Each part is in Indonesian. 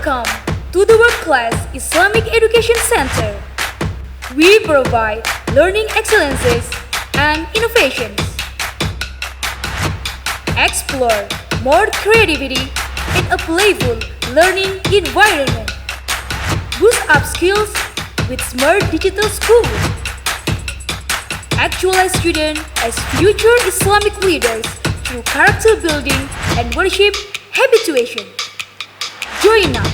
Welcome to the World Class Islamic Education Center. We provide learning excellences and innovations. Explore more creativity in a playful learning environment. Boost up skills with smart digital school. Actualize students as future Islamic leaders through character building and worship habituation. Join now.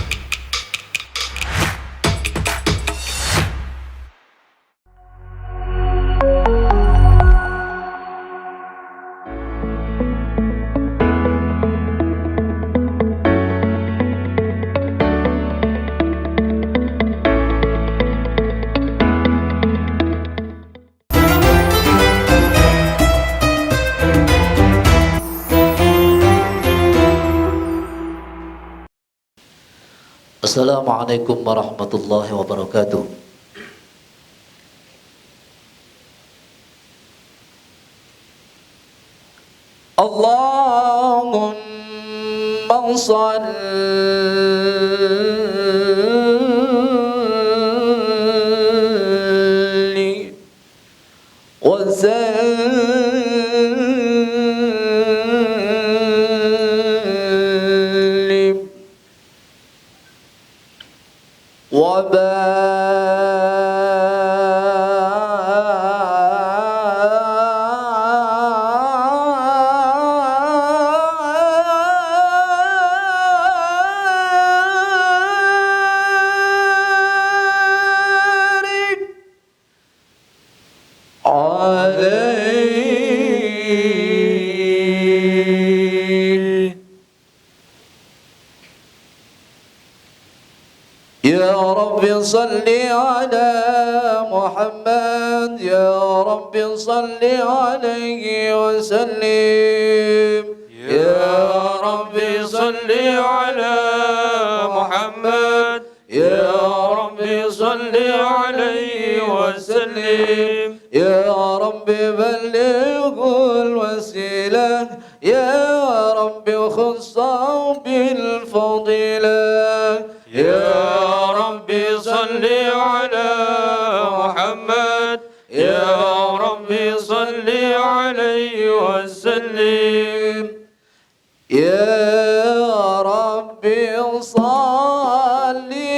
Assalamualaikum warahmatullahi wabarakatuh. Allahumma salli wa sallim wa barik alaihi. Ya Rabbi salli ala Muhammad, Ya Rabbi salli alaihi wa sallim. Ya Rabbi salli ala Muhammad, Ya Rabbi salli alaihi wa sallim. Ya Rabbi ballighul wasilah, Ya Rabbi khussa bil fadilah. Ya Rabbi salli ala Muhammad, Ya Rabbi salli alaihi wa sallim. Ya Rabbi salli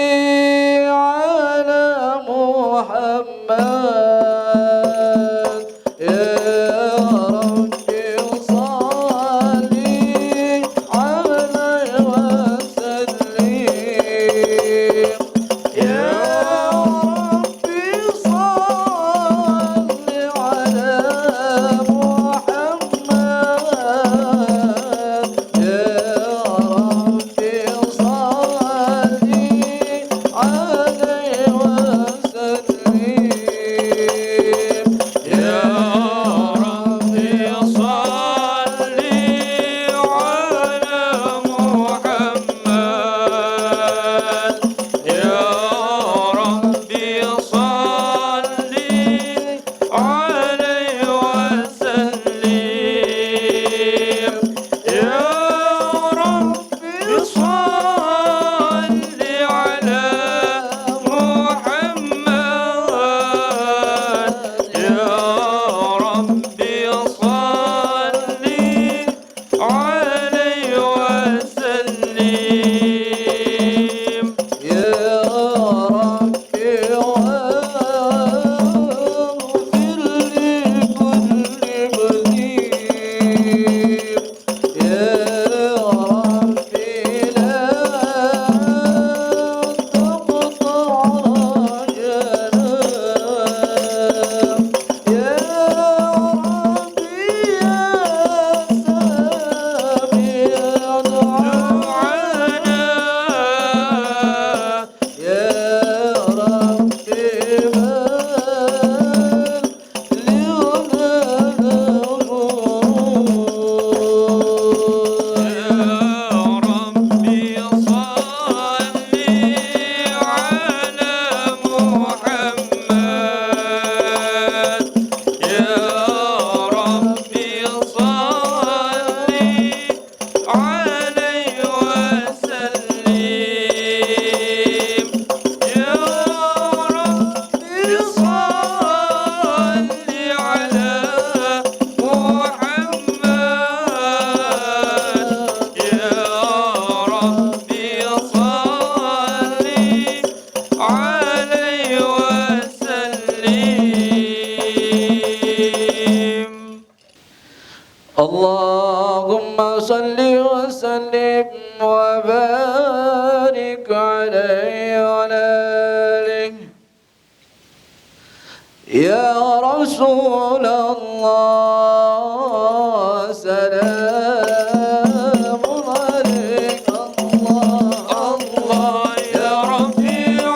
ala Muhammad, Ya Rabbi salli alaihi wa sallim. Ya Rabbi salli ala Muhammad, Ya Rabbi salli alaihi wa sallim. Ya Rabbi salli ala Muhammad, Ya Rabbi salli alaihi wa sallim. Ya Rabbi salli ala Muhammad, Ya Rabbi salli alaihi wa sallim. Ya Rabbi waghfir li kulli mudnib. Ya Rabbi la taqta' rajana. Ya Rabbi ya sami' du'ana. وبارك عليه وعلى آله يا رسول الله سلام عليك الله الله يا رفيع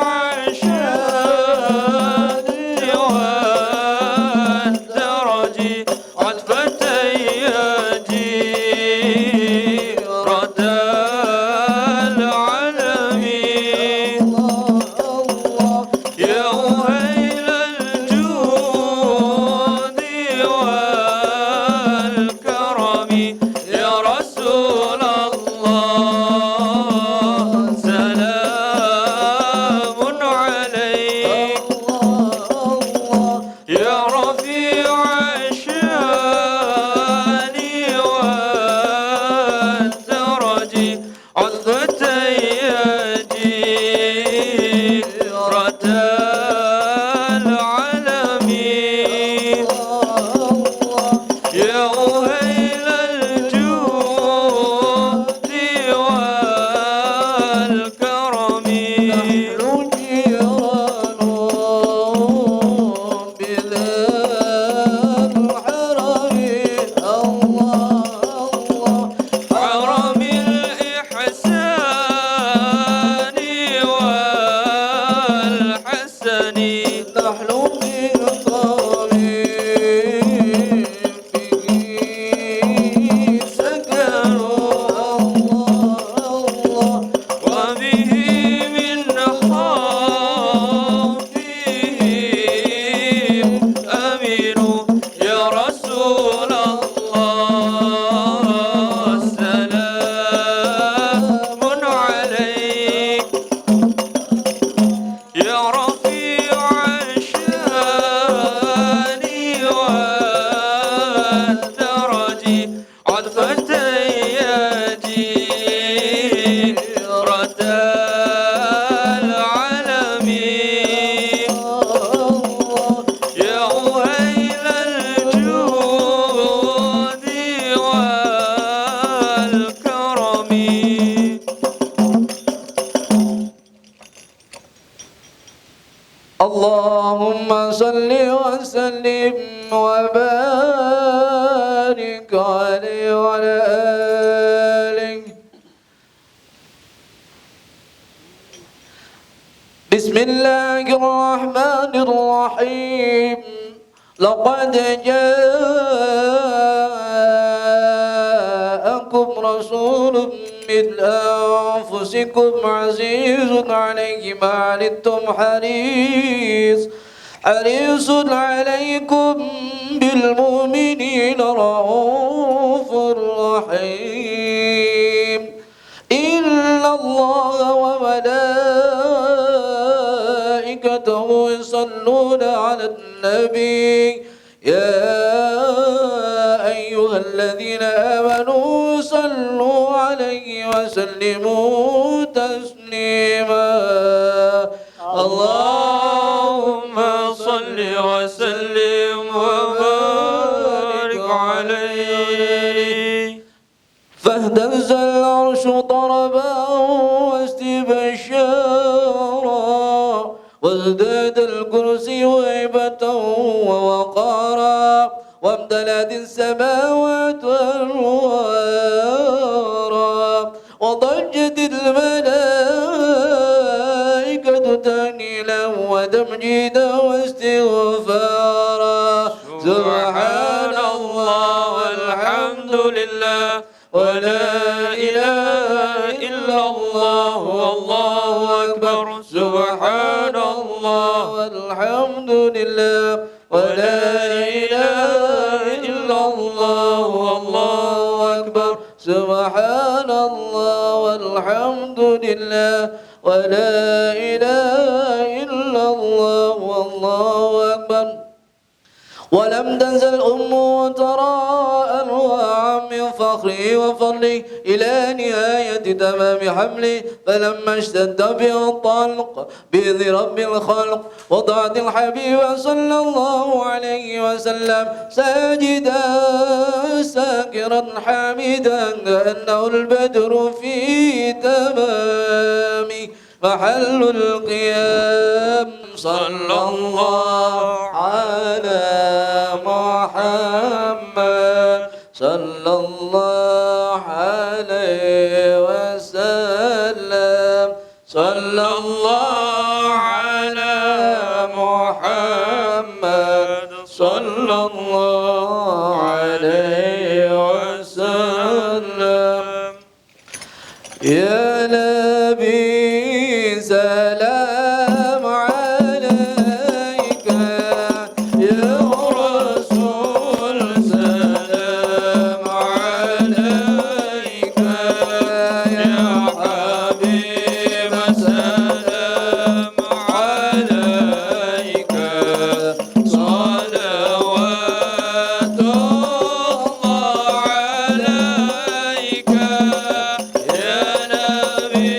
الشان والدرج عتبة جيرة العالمين يا وهيل الجود والكرم يا رسول الله سلام عليك يا رفيع الشان والدرج عتبة جيرة العالمين يا وهيل الجود والكرم نحن جيران بذا الحرم الله حرم الإحسان والحسن نحن من طريق به سكنوا الله وبه من خوفهم أمنوا يا رسول الله سلام عليك يا رفيع الشان والدرج عتبة جيرة العالمين يا وهيل الجود والكرم اللهم صل وسلم وبارك عليه وعلى آله بسم الله الرحمن الرحيم لقد جاءكم رسول من أنفسكم عزيز عليه ما عنتم حريص عليكم بالمؤمنين رؤوف رحيم إن الله وملائكته يصلون على النبي يا أيها الذين آمنوا صلوا عليه وسلموا تسليما اللهم صل وسلم وبارك عليه فاهتز العرش طربا واستبشارا وازداد الكرسي هيبة ووقارا وامتلأت السماوات أنوارا وضجت الملائكة تهليلا وتمجيدا واستغفارا سبحان الله والحمد لله ولا إله إلا الله والله أكبر سبحان الله والحمد لله ولا إله إلا الله والله أكبر سبحان الله والحمد لله ولا إله إلا الله والله أكبر ولم تنزل أمه ترى أنواعا من فخره وفضله إلى نهاية تمام حمله، فلما اشتد به الطلق بإذن رب الخلق وضعت الحبيب صلى الله عليه وسلم ساجدا ساكرا حامدا كأنه البدر في تمام محل القيام. صلى الله على محمد صلى الله عليه وسلم. صلى الله على محمد صلى الله عليه وسلم. يا نبي سلام عليك، يا رسول سلام عليك، يا حبيب سلام عليك، صلوات الله عليك، يا نبي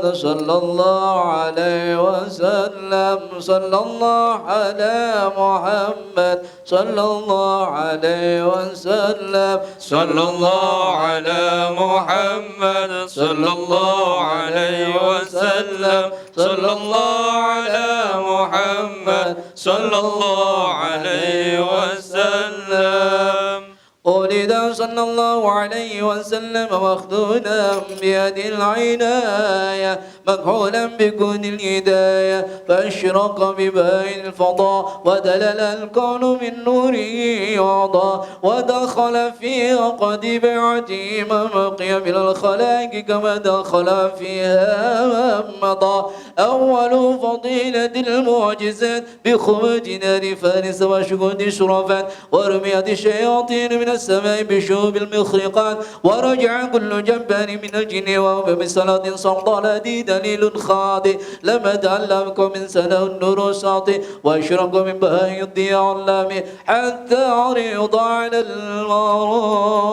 محمد صلى الله عليه وسلم صلى الله على محمد صلى الله عليه وسلم صلى الله على محمد صلى الله عليه وسلم صلى الله على محمد صلى الله عليه وسلم ولد صلى الله عليه وسلم مخدونا بيد العناية مكحولا بكون الهداية فأشرق بباء الفضاء ودلل الكون من نوره وضاء ودخل في قد بعته مبقي من الخلائق كما دخل فيها مضى أول فضيلة المعجزات بخبز نار فارس وشهود شرفات ورمية الشياطين من السماء بشوب المخرقات ورجع كل جبار من الجن وهو بصلاة صمت لدي دليل خاطئ لما تعلمكم من سنة النور ساطئ واشرق من بهاء الضياء اللامع حتى عرض على المراضي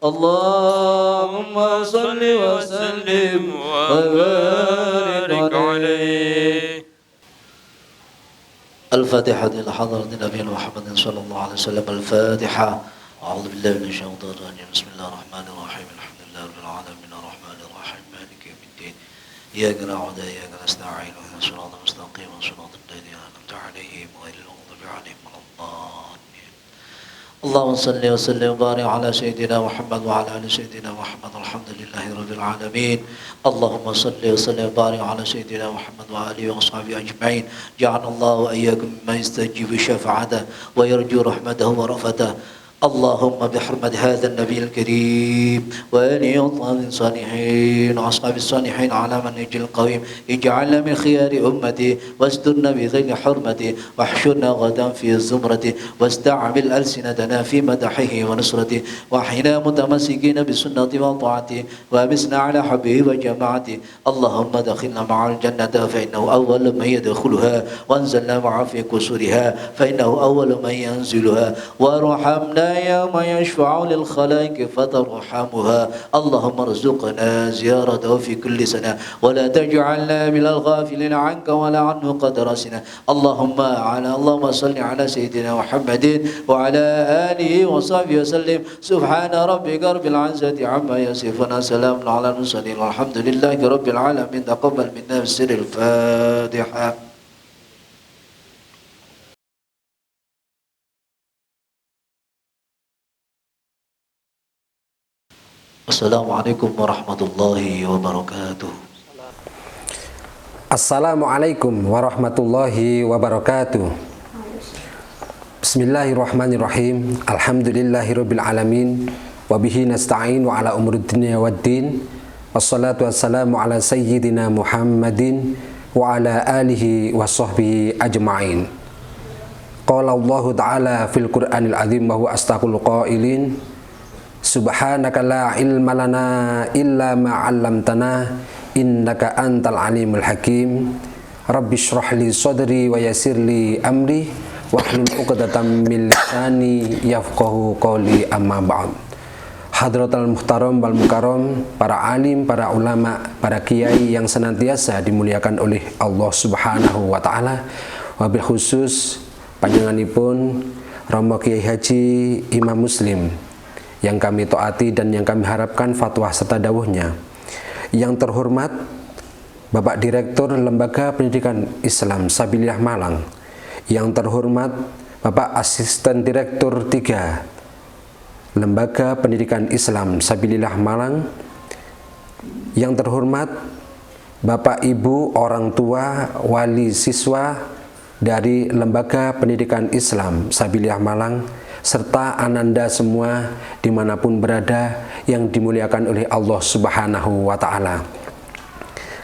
اللهم صل وسلم وبارك عليه. الفاتحة إلى حضرة نبينا محمد صلى الله عليه وسلم. الفاتحة. أعوذ بالله من الشيطان الرجيم. بسم الله الرحمن الرحيم. الحمد لله رب العالمين الرحمن الرحيم مالك يوم الدين إياك نعبد وإياك نستعين اهدنا الصراط المستقيم صراط الذين أنعمت عليهم غير المغضوب عليهم ولا الضالين. اللهم صل وسلم وبارك على سيدنا محمد وعلى آل سيدنا محمد. الحمد لله رب العالمين. اللهم صل وسلم وبارك على سيدنا محمد وآله وصحبه أجمعين. جعل الله وإياكم مما يستجيب شفاعته ويرجو رحمته ورأفته. اللهم بحرمة هذا النبي الكريم وآله وصحبه الصالحين وأصحاب الصالحين على منهج القويم اجعلنا من خيار أمتي واسترنا بذيل حرمتي واحشرنا غدا في زمرتي واستعمل ألسنتنا في مدحه ونصرته وأحينا متمسكين بسنة وطاعته وأمسنا على حبه وجماعته. اللهم دخلنا مع الجنة فإنه أول من يدخلها وانزلنا معه في كسورها فإنه أول من ينزلها وارحمنا يوم يشفع للخلائق فترحمها. اللهم ارزقنا زيارته في كل سنة ولا تجعلنا من الغافلين عنك ولا عنه قدرسنا. اللهم صل على سيدنا محمد وعلى آله وصحبه وسلم. سبحان ربك رب العزة عما يصفون سلام على المرسلين والحمد لله رب العالمين. تقبل منا بسر الفاتحة. Assalamualaikum warahmatullahi wabarakatuh. Assalamualaikum warahmatullahi wabarakatuh. Bismillahirrahmanirrahim. Alhamdulillahirabbil alamin wa bihi nasta'in wa ala umuri dunya waddin. Wassalatu wassalamu ala sayyidina Muhammadin wa ala alihi wa sahbihi ajma'in. Qala Allah ta'ala fil Qur'anil azim wa huwa astaqul qailin. Subhanaka la ilma lana illa ma 'allamtana innaka antal alimul hakim. Rabbi shrah li sadri wa yassir li amri wahlul 'uqdatam min lisani yafqahu qawli amma ba'd. Hadratul muhtaram wal mukarram, para alim, para ulama, para kiai yang senantiasa dimuliakan oleh Allah Subhanahu wa taala. Wabil khusus panjenenganipun Romo Kiai Haji Imam Muslim yang kami taati dan yang kami harapkan fatwa serta dawuhnya. Yang terhormat Bapak Direktur Lembaga Pendidikan Islam Sabilillah Malang. Yang terhormat Bapak Asisten Direktur 3 Lembaga Pendidikan Islam Sabilillah Malang. Yang terhormat Bapak Ibu orang tua wali siswa dari Lembaga Pendidikan Islam Sabilillah Malang, serta ananda semua dimanapun berada yang dimuliakan oleh Allah Subhanahu wa ta'ala.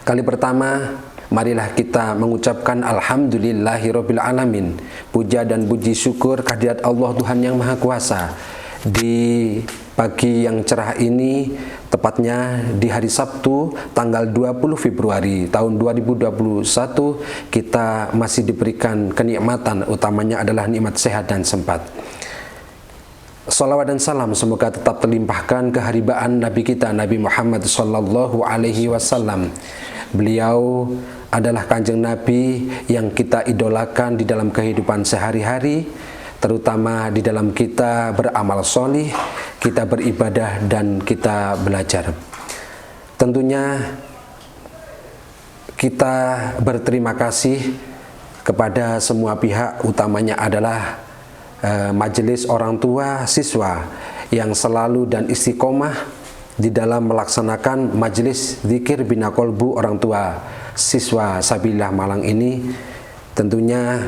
Kali pertama, marilah kita mengucapkan alhamdulillahirabbil alamin. Puja dan puji syukur kehadirat Allah Tuhan yang Maha Kuasa. Di pagi yang cerah ini, tepatnya di hari Sabtu tanggal 20 Februari tahun 2021, kita masih diberikan kenikmatan, utamanya adalah nikmat sehat dan sempat. Salawat dan salam semoga tetap terlimpahkan keharibaan Nabi kita Nabi Muhammad sallallahu alaihi wasallam. Beliau adalah kanjeng Nabi yang kita idolakan di dalam kehidupan sehari-hari, terutama di dalam kita beramal solih, kita beribadah dan kita belajar. Tentunya kita berterima kasih kepada semua pihak, utamanya adalah majelis orang tua siswa yang selalu dan istiqomah di dalam melaksanakan majelis zikir bina kolbu orang tua siswa Sabilillah Malang ini. Tentunya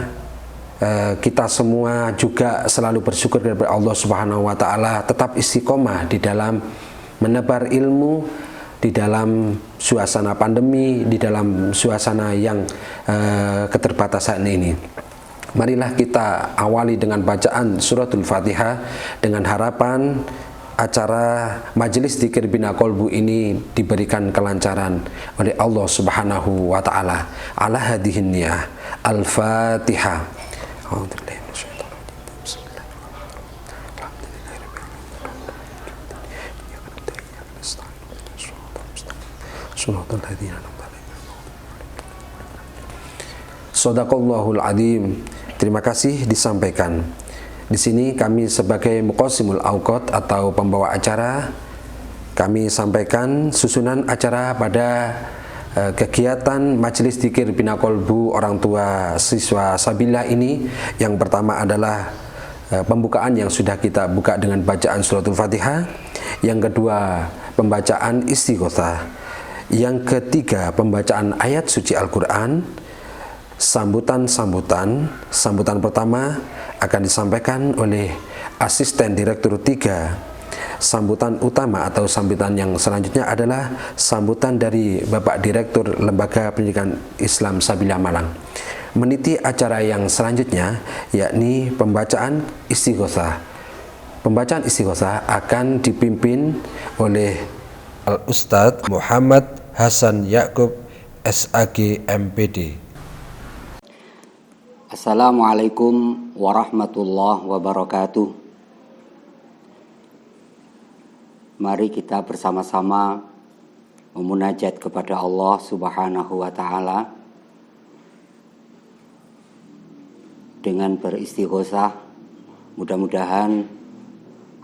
kita semua juga selalu bersyukur kepada Allah Subhanahu wa taala, tetap istiqomah di dalam menebar ilmu di dalam suasana pandemi, di dalam suasana yang keterbatasan ini. Marilah kita awali dengan bacaan suratul Fatihah dengan harapan acara majelis dzikir bina kolbu ini diberikan kelancaran oleh Allah Subhanahu wa taala. Ala hadihin niyah. Al-Fatihah. Shadaqallahul Adzim. Terima kasih disampaikan. Di sini kami sebagai Muqassimul Awqat atau pembawa acara, kami sampaikan susunan acara pada kegiatan majelis dzikir bina kolbu orang tua siswa Sabilillah ini. Yang pertama adalah pembukaan yang sudah kita buka dengan bacaan suratul Fatihah. Yang kedua, pembacaan istighotsah. Yang ketiga, pembacaan ayat suci Al-Quran. Sambutan pertama akan disampaikan oleh asisten direktur 3. Sambutan utama atau sambutan yang selanjutnya adalah sambutan dari Bapak Direktur Lembaga Pendidikan Islam Sabilillah Malang. Meniti acara yang selanjutnya yakni pembacaan istighotsah. Pembacaan istighotsah akan dipimpin oleh Al-Ustadz Muhammad Hasan Yakub SAG MPD. Assalamualaikum warahmatullahi wabarakatuh. Mari kita bersama-sama memunajat kepada Allah Subhanahu wa taala dengan beristighotsah. Mudah-mudahan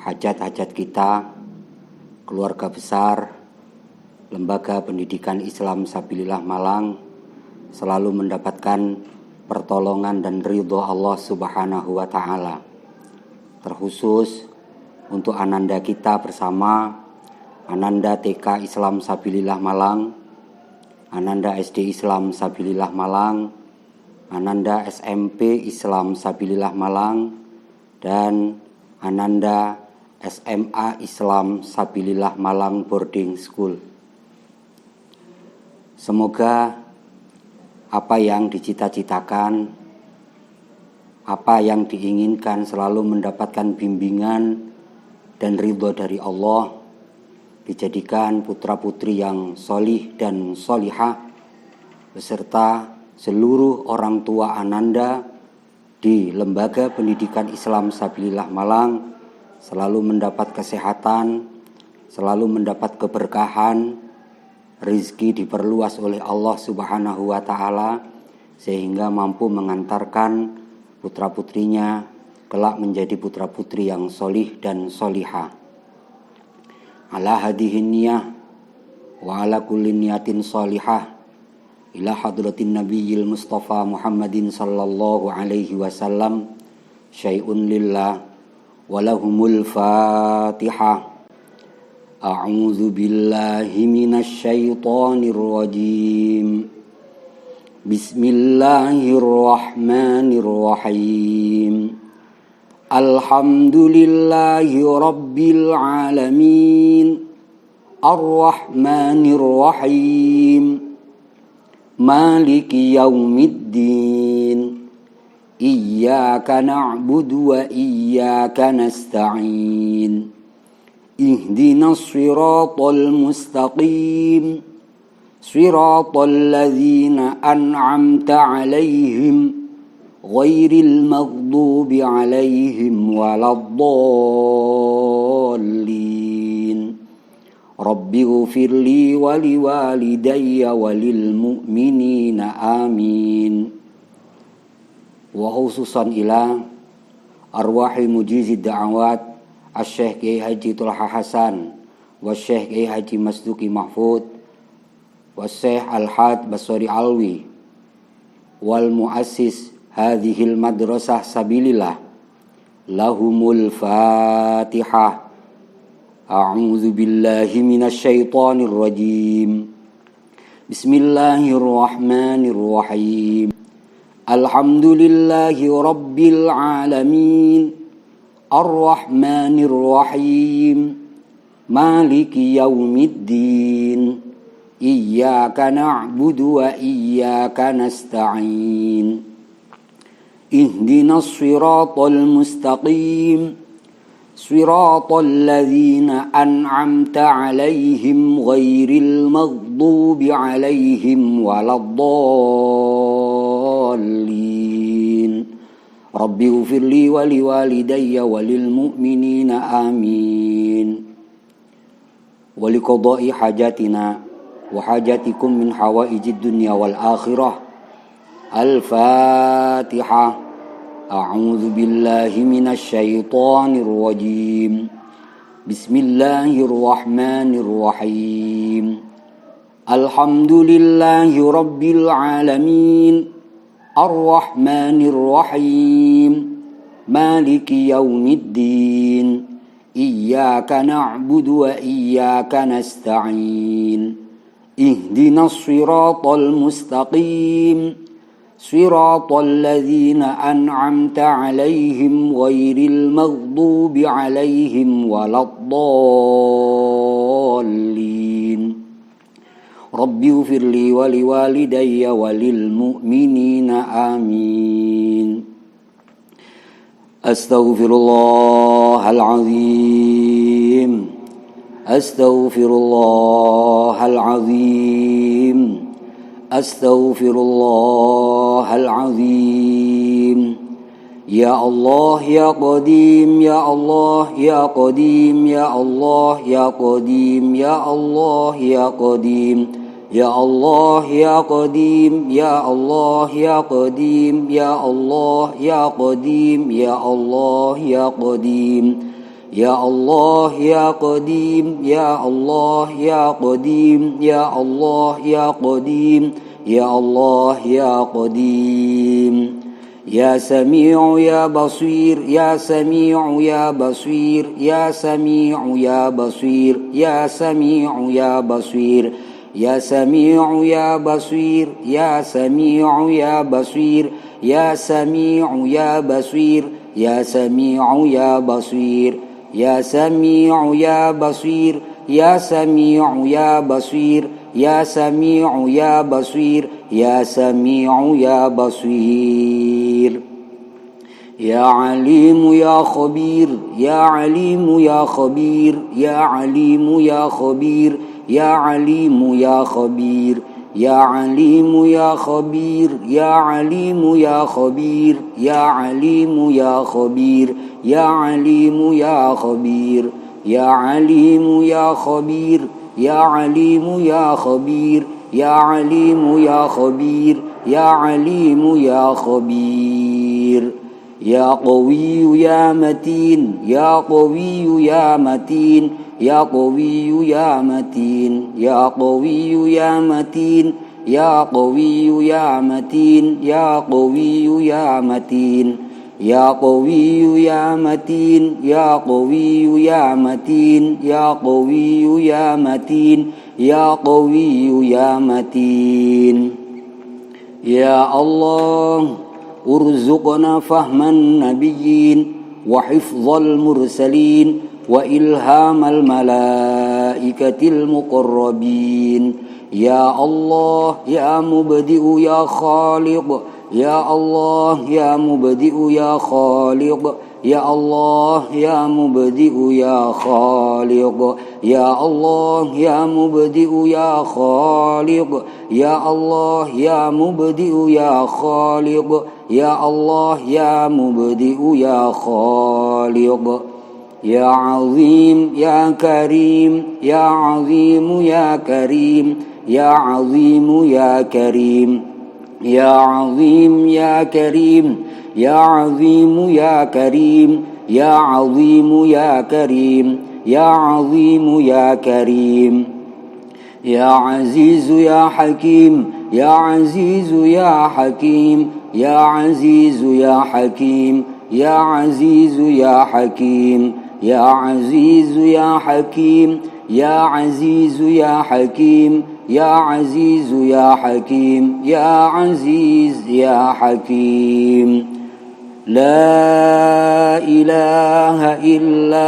hajat-hajat kita, keluarga besar Lembaga Pendidikan Islam Sabilillah Malang selalu mendapatkan pertolongan dan ridho Allah Subhanahu wa taala. Terkhusus untuk ananda kita bersama, Ananda TK Islam Sabilillah Malang, Ananda SD Islam Sabilillah Malang, Ananda SMP Islam Sabilillah Malang, dan Ananda SMA Islam Sabilillah Malang Boarding School. Semoga apa yang dicita-citakan, apa yang diinginkan selalu mendapatkan bimbingan dan ridho dari Allah, dijadikan putra-putri yang solih dan solihah, beserta seluruh orang tua Ananda di Lembaga Pendidikan Islam Sabilillah Malang selalu mendapat kesehatan, selalu mendapat keberkahan, rizki diperluas oleh Allah Subhanahu wa taala sehingga mampu mengantarkan putra-putrinya kelak menjadi putra-putri yang solih dan solihah. Ala hadihin niyah wa ala kulli niyatin solihah ila hadratin nabiyil mustafa Muhammadin sallallahu alaihi wasallam syai'un lillah walahumul fatihah. A'udzu billahi minasy syaithanir rajim. Bismillahirrahmanirrahim. Alhamdulillahi rabbil alamin. Ar-Rahmanir Rahim. Maliki yaumiddin. Iyyaka na'budu wa iyyaka nasta'in. Ihdinas siratal mustaqim. Siratal ladzina an'amta 'alaihim ghairil maghdubi 'alaihim waladdallin. Rabbi ghfirli wa liwalidayya wa lil mu'minina amin. Wa khususan ila arwahi mujizi da'awat Asy-Syaikh Kiai Haji Thulha Hasan wa Syekh Kiai Haji Masduki Mahfud wa Syekh Al-Had Basori Alwi wal muassis hadhil madrasah sabilillah lahumul Fatihah. A'udzu billahi minasy syaithanir rajim. Bismillahirrahmanirrahim. Alhamdulillahi rabbil alamin. Ar-Rahmanir Rahim. Maliki yaumiddin. Iyyaka na'budu wa iyyaka nasta'in. Ihdinas siratal mustaqim. Siratal ladzina an'amta 'alaihim ghairil maghdubi 'alaihim waladdallin. Rabbi ghfirli wa liwalidayya wa lil mu'minina amin. Wa liqada'i hajatina wa hajatikum min hawaijid dunya wal akhirah. Al-Fatihah. A'udzu billahi minasy syaithanir rajim. Bismillahirrahmanirrahim. Alhamdulillahi rabbil alamin. Ar-Rahmanir Rahim. Maliki yaumiddin. Iyyaka na'budu wa iyyaka nasta'in. Ihdinas siratal mustaqim. Siratal ladzina an'amta 'alaihim ghairil maghdubi 'alaihim waladdallin. Rabbi ghfirli wa liwalidayya wa lil mu'minina amin. Astaghfirullahal azim. Astaghfirullahal azim. Astaghfirullahal azim. Ya Allah ya Qadim ya Allah ya Qadim ya Allah ya Qadim ya Allah ya Qadim ya Allah ya Qadim ya Allah ya Qadim ya Allah ya Qadim ya Allah ya Qadim ya Allah ya Qadim ya Allah ya Qadim ya Allah ya Qadim ya Allah ya Qadim. Ya Sami'u ya Basir ya Sami'u ya Basir ya Sami'u ya Basir ya Sami'u ya Basir ya Sami'u ya Basir ya Sami'u ya Basir ya Sami'u ya Basir ya Sami'u ya Basir ya Sami'u ya Basir ya Sami'u ya Basir ya Sami'u ya Basir ya Sami'u ya Basir. Ya Alimu ya Khabir ya Alimu ya Khabir ya Alimu ya Khabir ya Alimu ya Khabir ya Alimu ya Khabir ya Alimu ya Khabir ya Alimu ya Khabir ya Alimu ya Khabir ya Alimu ya Khabir ya Alimu ya Khabir ya Alimu ya Khabir ya Alimu ya Khabir. Ya Qawiyyu ya Matin ya Qawiyyu ya Matin ya Qawiyyu ya Matin ya Qawiyyu ya Matin ya Qawiyyu ya Matin ya Qawiyyu ya Matin ya Qawiyyu ya Matin ya Qawiyyu ya Matin ya Qawiyyu ya Matin ya Qawiyyu ya Matin. Ya Allah urzuqna fahman nabiyyin wa hifdzal mursalin wa ilhamal malaikatil muqarrabin. Ya Allah ya mubdi'u ya khaliq ya Allah ya mubdi'u ya khaliq ya Allah ya mubdi'u ya khaliq ya Allah ya mubdi'u ya khaliq ya Allah ya mubdi'u ya khaliq ya Allah ya mubdi'u ya khaliq. يا عظيم يا كريم يا عظيم يا كريم يا عظيم يا كريم يا عظيم يا كريم يا عظيم يا كريم يا عظيم يا كريم يا عظيم يا كريم يا عزيز يا حكيم يا عزيز يا حكيم يا عزيز يا حكيم يا عزيز يا حكيم يا عزيز يا حكيم يا عزيز يا حكيم يا عزيز يا حكيم يا عزيز يا حكيم لا إله إلا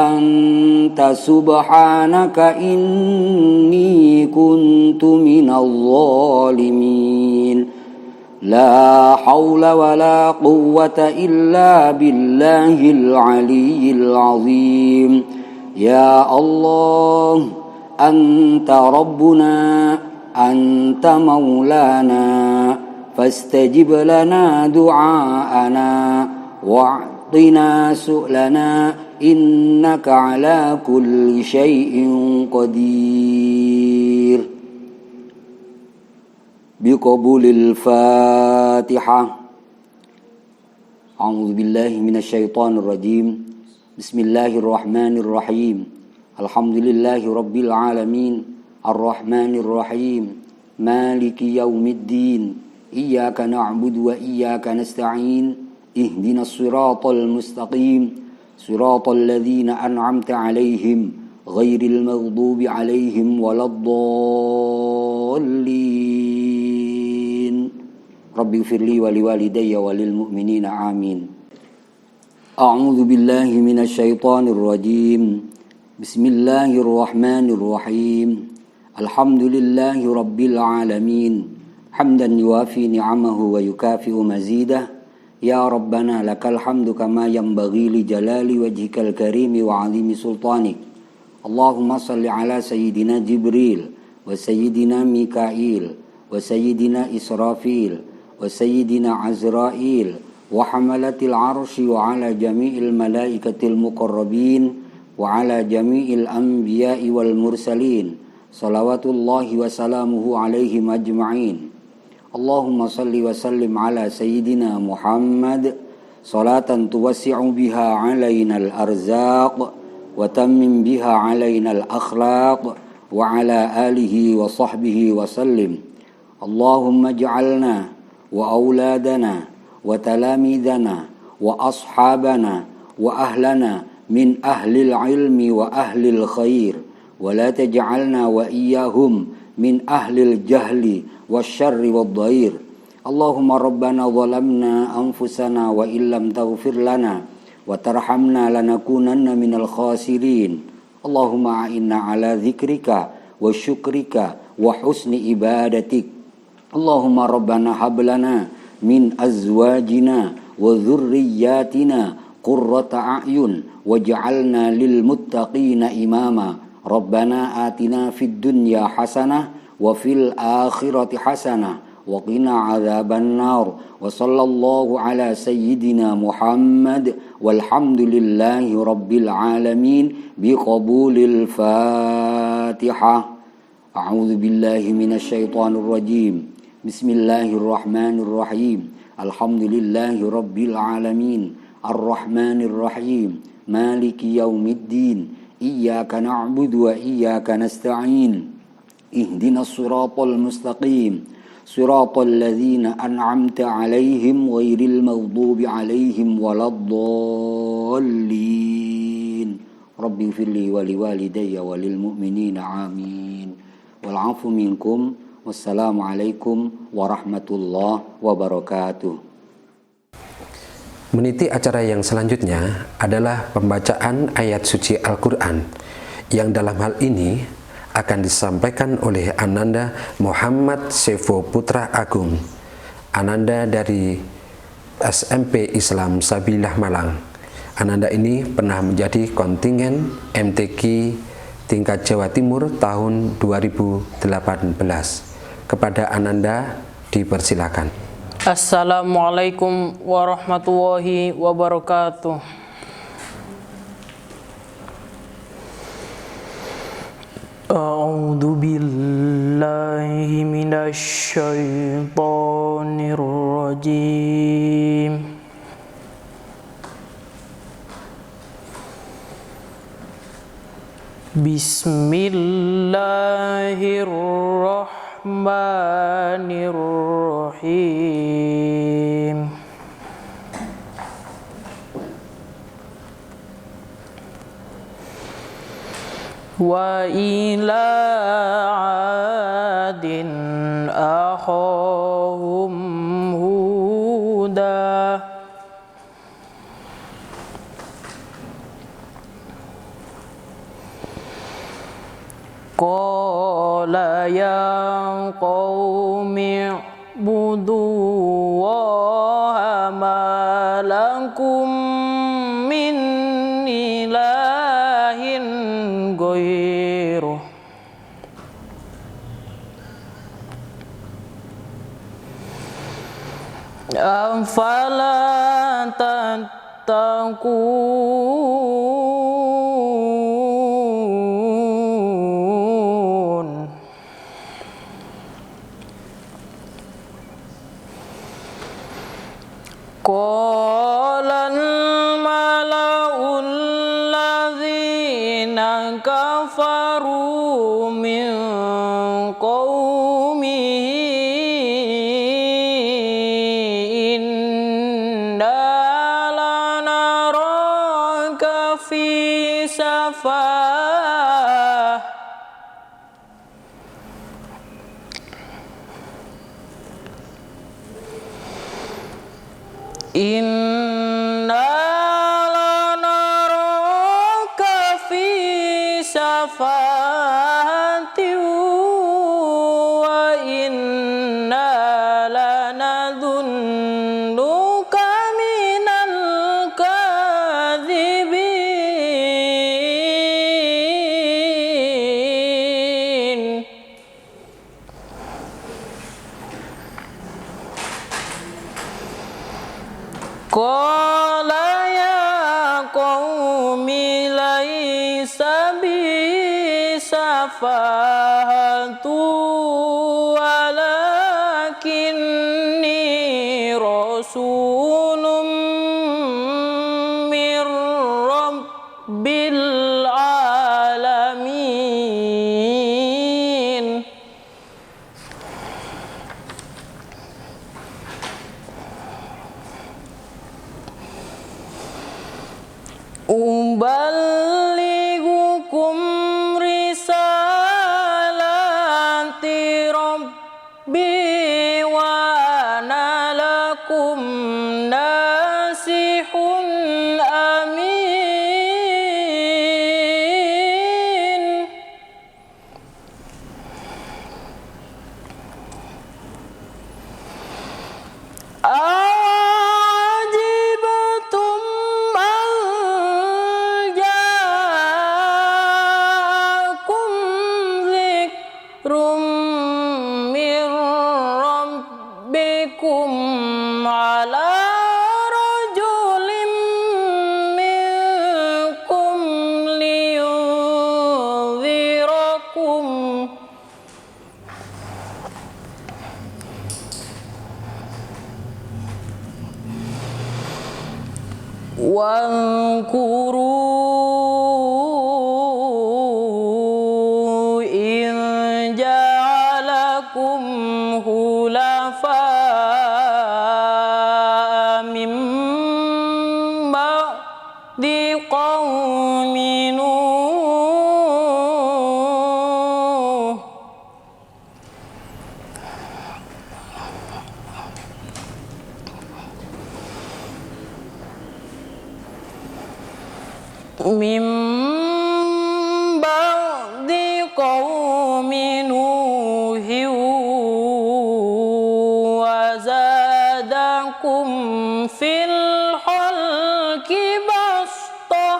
أنت سبحانك إني كنت من الظالمين لا حول ولا قوة إلا بالله العلي العظيم يا الله أنت ربنا أنت مولانا فاستجب لنا دعاءنا واعطنا سؤلنا إنك على كل شيء قدير بقبول الفاتحة أعوذ بالله من الشيطان الرجيم بسم الله الرحمن الرحيم الحمد لله رب العالمين الرحمن الرحيم مالك يوم الدين إياك نعبد وإياك نستعين اهدنا الصراط المستقيم صراط الذين أنعمت عليهم غير المغضوب عليهم ولا الضالين رب اغفر لي ولوالدي وللمؤمنين آمين أعوذ بالله من الشيطان الرجيم بسم الله الرحمن الرحيم الحمد لله رب العالمين حمدا يوافي نعمه ويكافئ مزيده يا ربنا لك الحمد كما ينبغي لجلال وجهك الكريم وعظيم سلطانك اللهم صل على سيدنا جبريل وسيدنا ميكائيل وسيدنا إسرافيل وسيدنا عزرائيل وحملة العرش وعلى جميع الملائكة المقربين وعلى جميع الأنبياء والمرسلين صلوات الله وسلامه عليهم أجمعين اللهم صل وسلم على سيدنا محمد صلاة توسع بها علينا الأرزاق وتمم بها علينا الأخلاق وعلى آله وصحبه وسلم اللهم اجعلنا وأولادنا وتلاميذنا وأصحابنا وأهلنا من أهل العلم وأهل الخير ولا تجعلنا وإياهم من أهل الجهل والشر والضير اللهم ربنا ظلمنا أنفسنا وإن لم تغفر لنا وترحمنا لنكونن من الخاسرين اللهم أعنا على ذكرك وشكرك وحسن عبادتك اللهم ربنا هب لنا من أزواجنا وذرياتنا قرة أعين واجعلنا للمتقين إماما ربنا آتنا في الدنيا حسنة وفي الآخرة حسنة وقنا عذاب النار وصلى الله على سيدنا محمد والحمد لله رب العالمين بقبول الفاتحة أعوذ بالله من الشيطان الرجيم بسم الله الرحمن الرحيم الحمد لله رب العالمين الرحمن الرحيم مالك يوم الدين إياك نعبد وإياك نستعين اهدنا الصراط المستقيم صراط الذين أنعمت عليهم غير المغضوب عليهم ولا الضالين رب اغفر لي ولوالدي وللمؤمنين آمين والعفو منكم والسلام عليكم ورحمة الله وبركاته. Meniti acara yang selanjutnya adalah pembacaan ayat suci Al-Quran yang dalam hal ini akan disampaikan oleh Ananda Muhammad Sevo Putra Agung, Ananda dari SMP Islam Sabilah Malang. Ananda ini pernah menjadi kontingen MTQ tingkat Jawa Timur tahun 2018. Kepada Ananda dipersilakan. Assalamualaikum warahmatullahi wabarakatuh. أعوذ بالله من الشيطان الرجيم بسم الله الرحمن الرحيم وإلى عاد أخاهم هودا قال يا قوم اعبدوا الله ما لكم من إله غيره أفلا تتقون قال الملأ الذين كفروا من قومه إنا لنراك في سفاهة إنا لنراك في سفاهة وإنا لنظنك من الكاذبين قال يا قوم ليس بي سفاهة ولكني رسول من رب العالمين أبلغكم رسالات ربي وأنا لكم ناصح أمين أعجبتم أن جاءكم ذكر من ربكم على رجل منكم لينذركم واذكروا إذ جعلكم خلفاء من بعد قوم نوح من بعد قوم نوح وزادكم في الخلق بسطة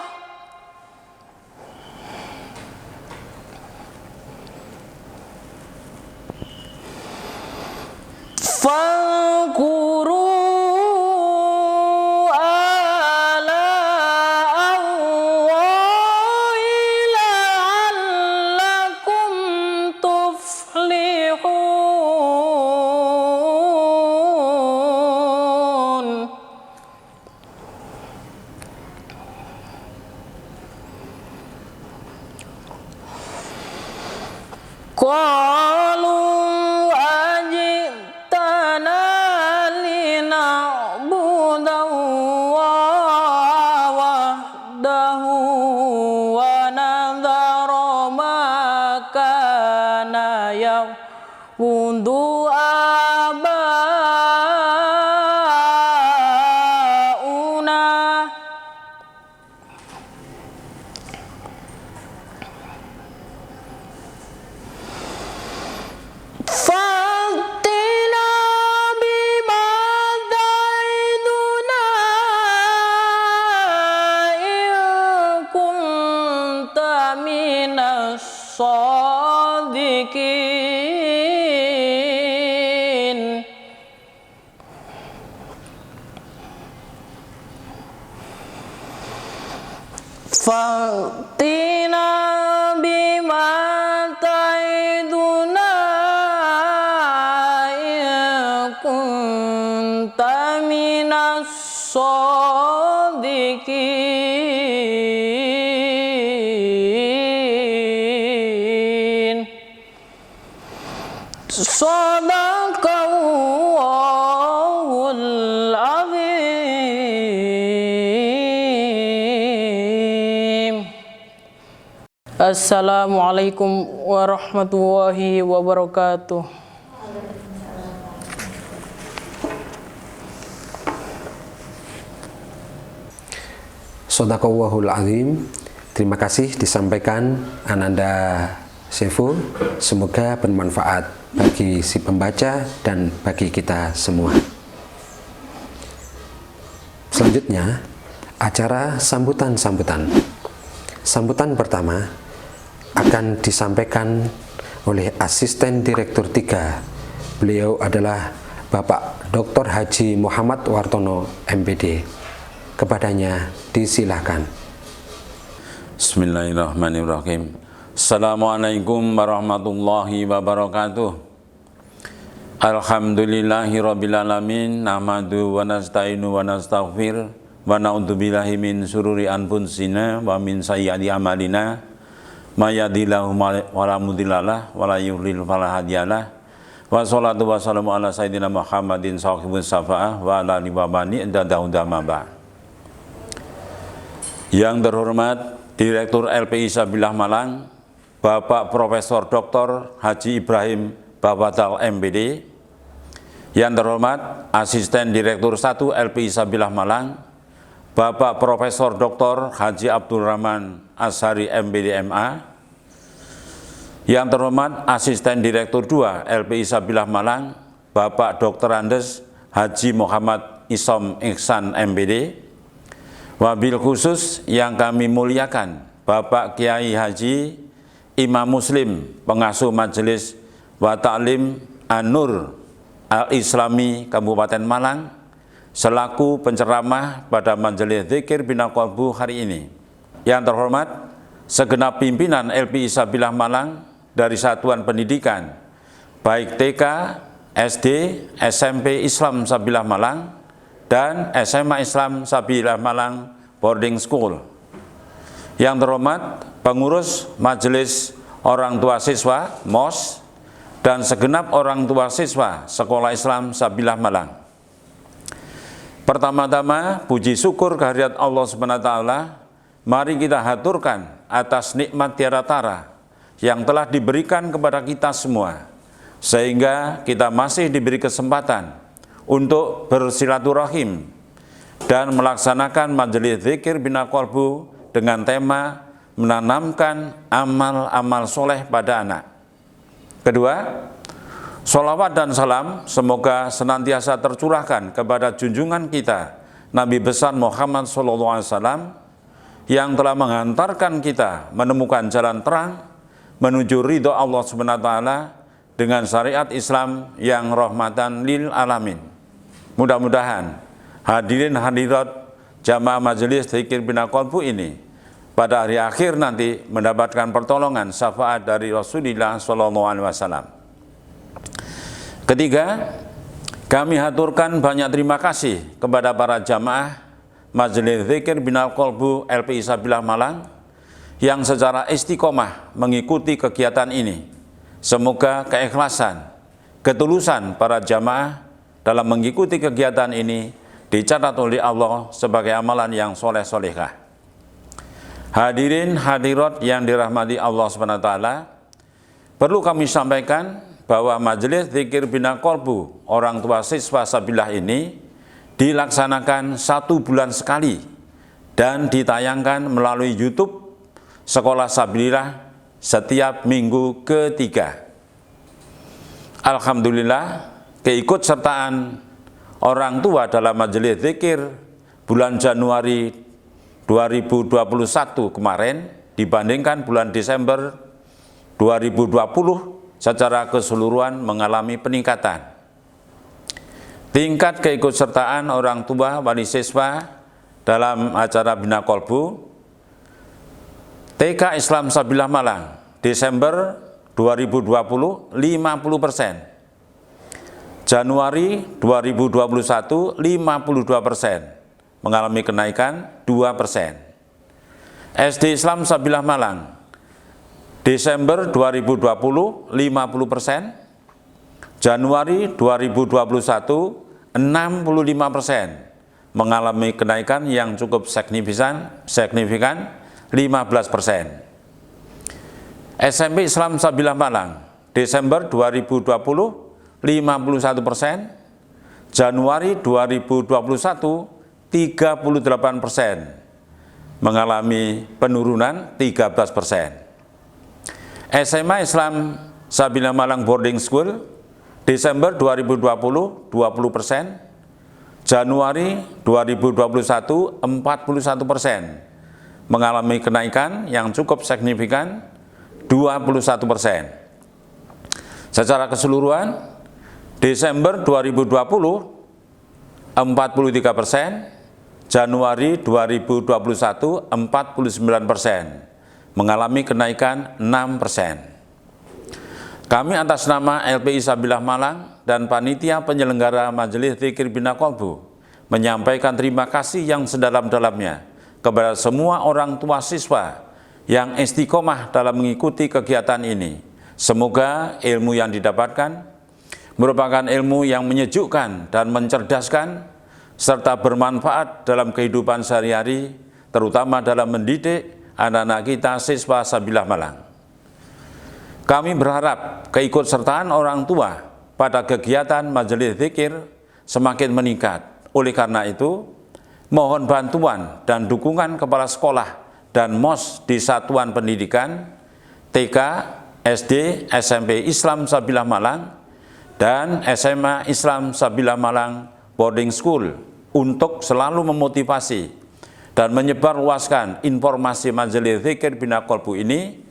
فاذكروا آلاء الله لعلكم qalu ajitana lina'budu wahdahu wa nadhara ma kana ya'budu abauna. Fa'tina bima ta'iduna in kunta minas shadiqin. Fa'tina bima ta'iduna in kunta minas shadiqin. Shadaqallahul azim. Assalamualaikum warahmatullahi wabarakatuh. Shadaqallahul azim. Terima kasih disampaikan Ananda Sefu. Semoga bermanfaat bagi si pembaca dan bagi kita semua. Selanjutnya, acara sambutan-sambutan. Sambutan pertama akan disampaikan oleh Asisten Direktur 3. Beliau adalah Bapak Dr. Haji Muhammad Wartono, MPD. Kepadanya disilahkan. Bismillahirrahmanirrahim. Assalamualaikum warahmatullahi wabarakatuh. Alhamdulillahirabbil alamin, nahmadu wa nasta'inu wa nastaghfir wa na'udzubillahi min syururi anfusina wa min sayyiati a'malina. May yahdihillahu fala mudhillalah wa la yudhlil fala hadiyalah. Wa sholatu wassalamu ala sayyidina Muhammadin shahibus syafa'ah wa ala alihi wa bani dadahudama ba. Yang terhormat Direktur LPI Sabilah Malang, Bapak Profesor Dr. Haji Ibrahim Bawadal, MPD. Yang terhormat Asisten Direktur 1 LPI Sabilah Malang, Bapak Profesor Dr. Haji Abdul Rahman Ashari, MPD MA. Yang terhormat Asisten Direktur 2 LPI Sabilah Malang, Bapak Dr. Andes Haji Muhammad Isom Ihsan, MPD. Wabil khusus yang kami muliakan Bapak Kiai Haji Imam Muslim, Pengasuh Majelis wa Ta'lim An-Nur Al-Islami Kabupaten Malang, selaku penceramah pada Majelis Dzikir Bina Qalbu hari ini. Yang terhormat segenap pimpinan LPI Sabilah Malang dari Satuan Pendidikan, baik TK, SD, SMP Islam Sabilah Malang, dan SMA Islam Sabilah Malang Boarding School. Yang terhormat pengurus Majelis Orang Tua Siswa MOS dan segenap orang tua siswa Sekolah Islam Sabilah Malang. Pertama-tama puji syukur kehadirat Allah SWT, mari kita haturkan atas nikmat tiada tara yang telah diberikan kepada kita semua, sehingga kita masih diberi kesempatan untuk bersilaturahim dan melaksanakan majelis zikir bina qalbu dengan tema menanamkan amal-amal soleh pada anak. Kedua, sholawat dan salam semoga senantiasa tercurahkan kepada junjungan kita Nabi besar Muhammad SAW yang telah menghantarkan kita menemukan jalan terang menuju ridho Allah SWT dengan syariat Islam yang rahmatan lil alamin. Mudah-mudahan hadirin hadirat jamaah majelis zikir bina qalbu ini pada hari akhir nanti mendapatkan pertolongan syafaat dari Rasulullah SAW. Ketiga, kami haturkan banyak terima kasih kepada para jamaah majelis zikir bina qalbu LPI Sabilah Malang yang secara istiqomah mengikuti kegiatan ini Semoga keikhlasan, ketulusan para jamaah dalam mengikuti kegiatan ini dicatat oleh Allah sebagai amalan yang soleh-solehah. Hadirin hadirat yang dirahmati Allah SWT, perlu kami sampaikan bahwa Majelis Dzikir Bina Qalbu orang tua siswa Sabilah ini dilaksanakan 1 bulan sekali dan ditayangkan melalui YouTube Sekolah Sabilah setiap minggu ketiga. Alhamdulillah, keikutsertaan orang tua dalam majelis zikir bulan Januari 2021 kemarin dibandingkan bulan Desember 2020 secara keseluruhan mengalami peningkatan. Tingkat keikutsertaan orang tua wali siswa dalam acara Bina Qalbu TK Islam Sabilah Malang Desember 2020 50%, Januari 2021 52%, mengalami kenaikan 2%. SD Islam Sabilah Malang Desember 2020 50%, Januari 2021 65%, mengalami kenaikan yang cukup signifikan 15%. SMP Islam Sabilah Malang Desember 2020 51%, Januari 2021 38%, mengalami penurunan 13%. SMA Islam Sabilah Malang Boarding School Desember 2020 20%, Januari 2021 41%, mengalami kenaikan yang cukup signifikan 21%. Secara keseluruhan, Desember 2020 43%, Januari 2021 49%, mengalami kenaikan 6%. Kami atas nama LPI Sabilah Malang dan Panitia Penyelenggara Majelis Dzikir Bina Qalbu menyampaikan terima kasih yang sedalam-dalamnya kepada semua orang tua siswa yang istiqomah dalam mengikuti kegiatan ini. Semoga ilmu yang didapatkan merupakan ilmu yang menyejukkan dan mencerdaskan serta bermanfaat dalam kehidupan sehari-hari, terutama dalam mendidik anak-anak kita siswa Sabilah Malang. Kami berharap keikutsertaan orang tua pada kegiatan majelis zikir semakin meningkat. Oleh karena itu, mohon bantuan dan dukungan kepala sekolah dan MOS di satuan pendidikan, TK, SD, SMP Islam Sabilah Malang, dan SMA Islam Sabilah Malang Boarding School untuk selalu memotivasi dan menyebarluaskan informasi majelis zikir Bina Qalbu ini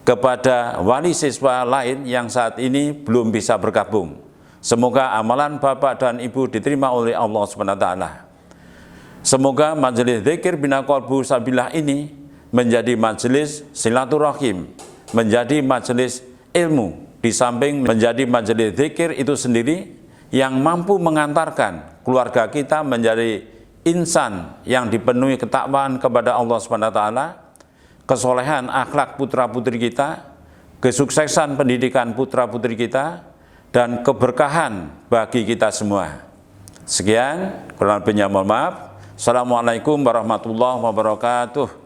kepada wali siswa lain yang saat ini belum bisa bergabung. Semoga amalan Bapak dan Ibu diterima oleh Allah SWT. Semoga majelis zikir Bina Qalbu Sabilah ini menjadi majelis silaturahim, menjadi majelis ilmu, di samping menjadi majelis zikir itu sendiri yang mampu mengantarkan keluarga kita menjadi insan yang dipenuhi ketakwaan kepada Allah SWT, kesolehan akhlak putra-putri kita, kesuksesan pendidikan putra-putri kita, dan keberkahan bagi kita semua. Sekian, kurang lebihnya mohon maaf. Assalamualaikum warahmatullahi wabarakatuh.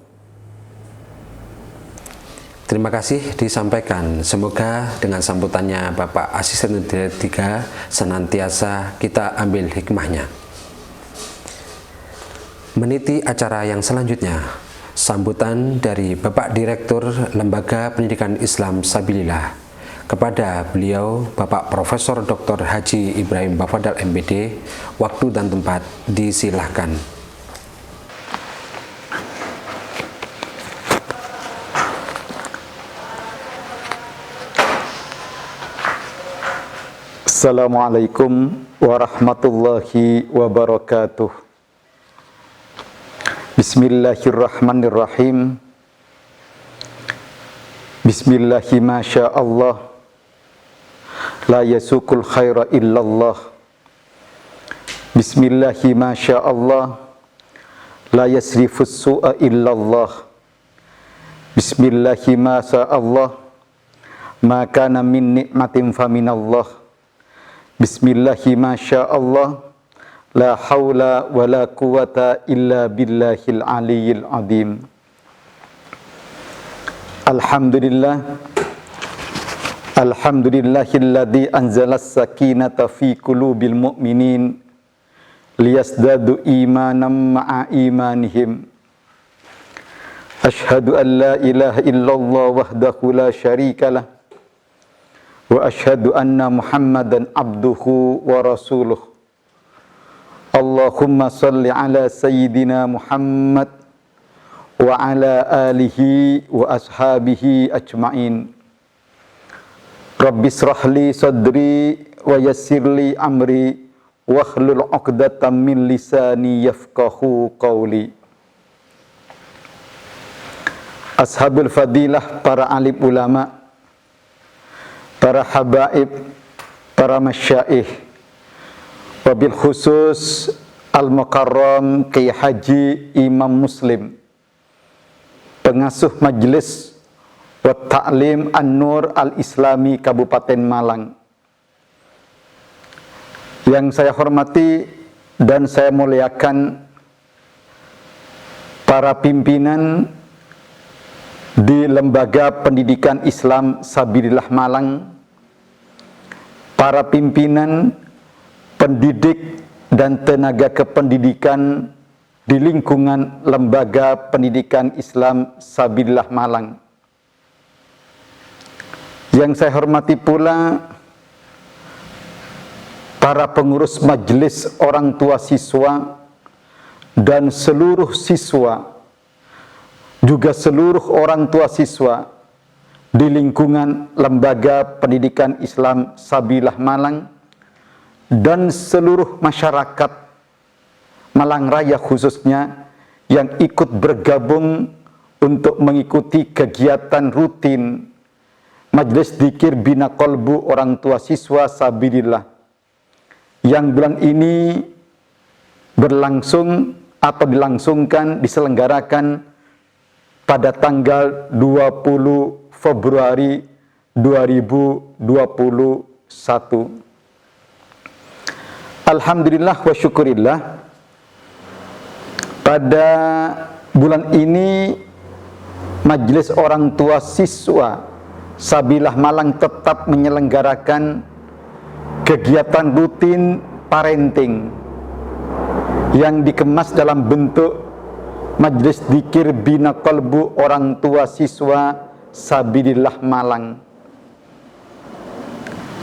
Terima kasih disampaikan. Semoga dengan sambutannya Bapak Asisten Direktur 3 senantiasa kita ambil hikmahnya. Meniti acara yang selanjutnya, sambutan dari Bapak Direktur Lembaga Pendidikan Islam Sabilillah. Kepada beliau, Bapak Profesor Dr. Haji Ibrahim Bafadal MBD, waktu dan tempat disilahkan. Assalamualaikum warahmatullahi wabarakatuh. Bismillahirrahmanirrahim. Bismillahi masyaallah. La yasukul khaira illallah. Bismillahi masyaallah. La yasrifus su'a illallah. Bismillahi masyaallah. ma kana min nikmatin faminallah. Bismillahi masyaallah, la haula wala quwata illa billahil aliyyil azim. Alhamdulillahilladzi anzalas sakinata fi qulubil mu'minin liyasdadu imanan ma'a imanihim. Ashhadu an la ilaha illallah wahdahu la syarikalah wa ashhadu anna Muhammadan abduhu wa rasuluh. Allahumma salli ala sayyidina Muhammad wa ala alihi wa ashabihi ajma'in. Rabbi shrah li sadri wa yassir li amri wahlul 'uqdatam min lisani yafqahu qawli. Ashabul fadilah, para alim ulama, para habaib, para masyaikh, wabil khusus al-mukarram Kiai Haji Imam Muslim, pengasuh Majelis wa Ta'lim An-Nur Al-Islami Kabupaten Malang. Yang saya hormati dan saya muliakan para pimpinan di Lembaga Pendidikan Islam Sabilillah Malang, para pimpinan, pendidik dan tenaga kependidikan di lingkungan Lembaga Pendidikan Islam Sabilillah Malang. Yang saya hormati pula para pengurus majelis orang tua siswa dan seluruh siswa, juga seluruh orang tua siswa di lingkungan Lembaga Pendidikan Islam Sabilillah Malang, dan seluruh masyarakat Malang Raya khususnya yang ikut bergabung untuk mengikuti kegiatan rutin Majelis Dzikir Bina Qalbu Orang Tua Siswa Sabilillah yang bulan ini berlangsung atau diselenggarakan pada tanggal 20 Februari 2021. Alhamdulillah wa syukurillah, pada bulan ini Majelis Orang Tua Siswa Sabilillah Malang tetap menyelenggarakan kegiatan rutin parenting yang dikemas dalam bentuk Majelis Dzikir Bina Qalbu Orang Tua Siswa Sabilillah Malang.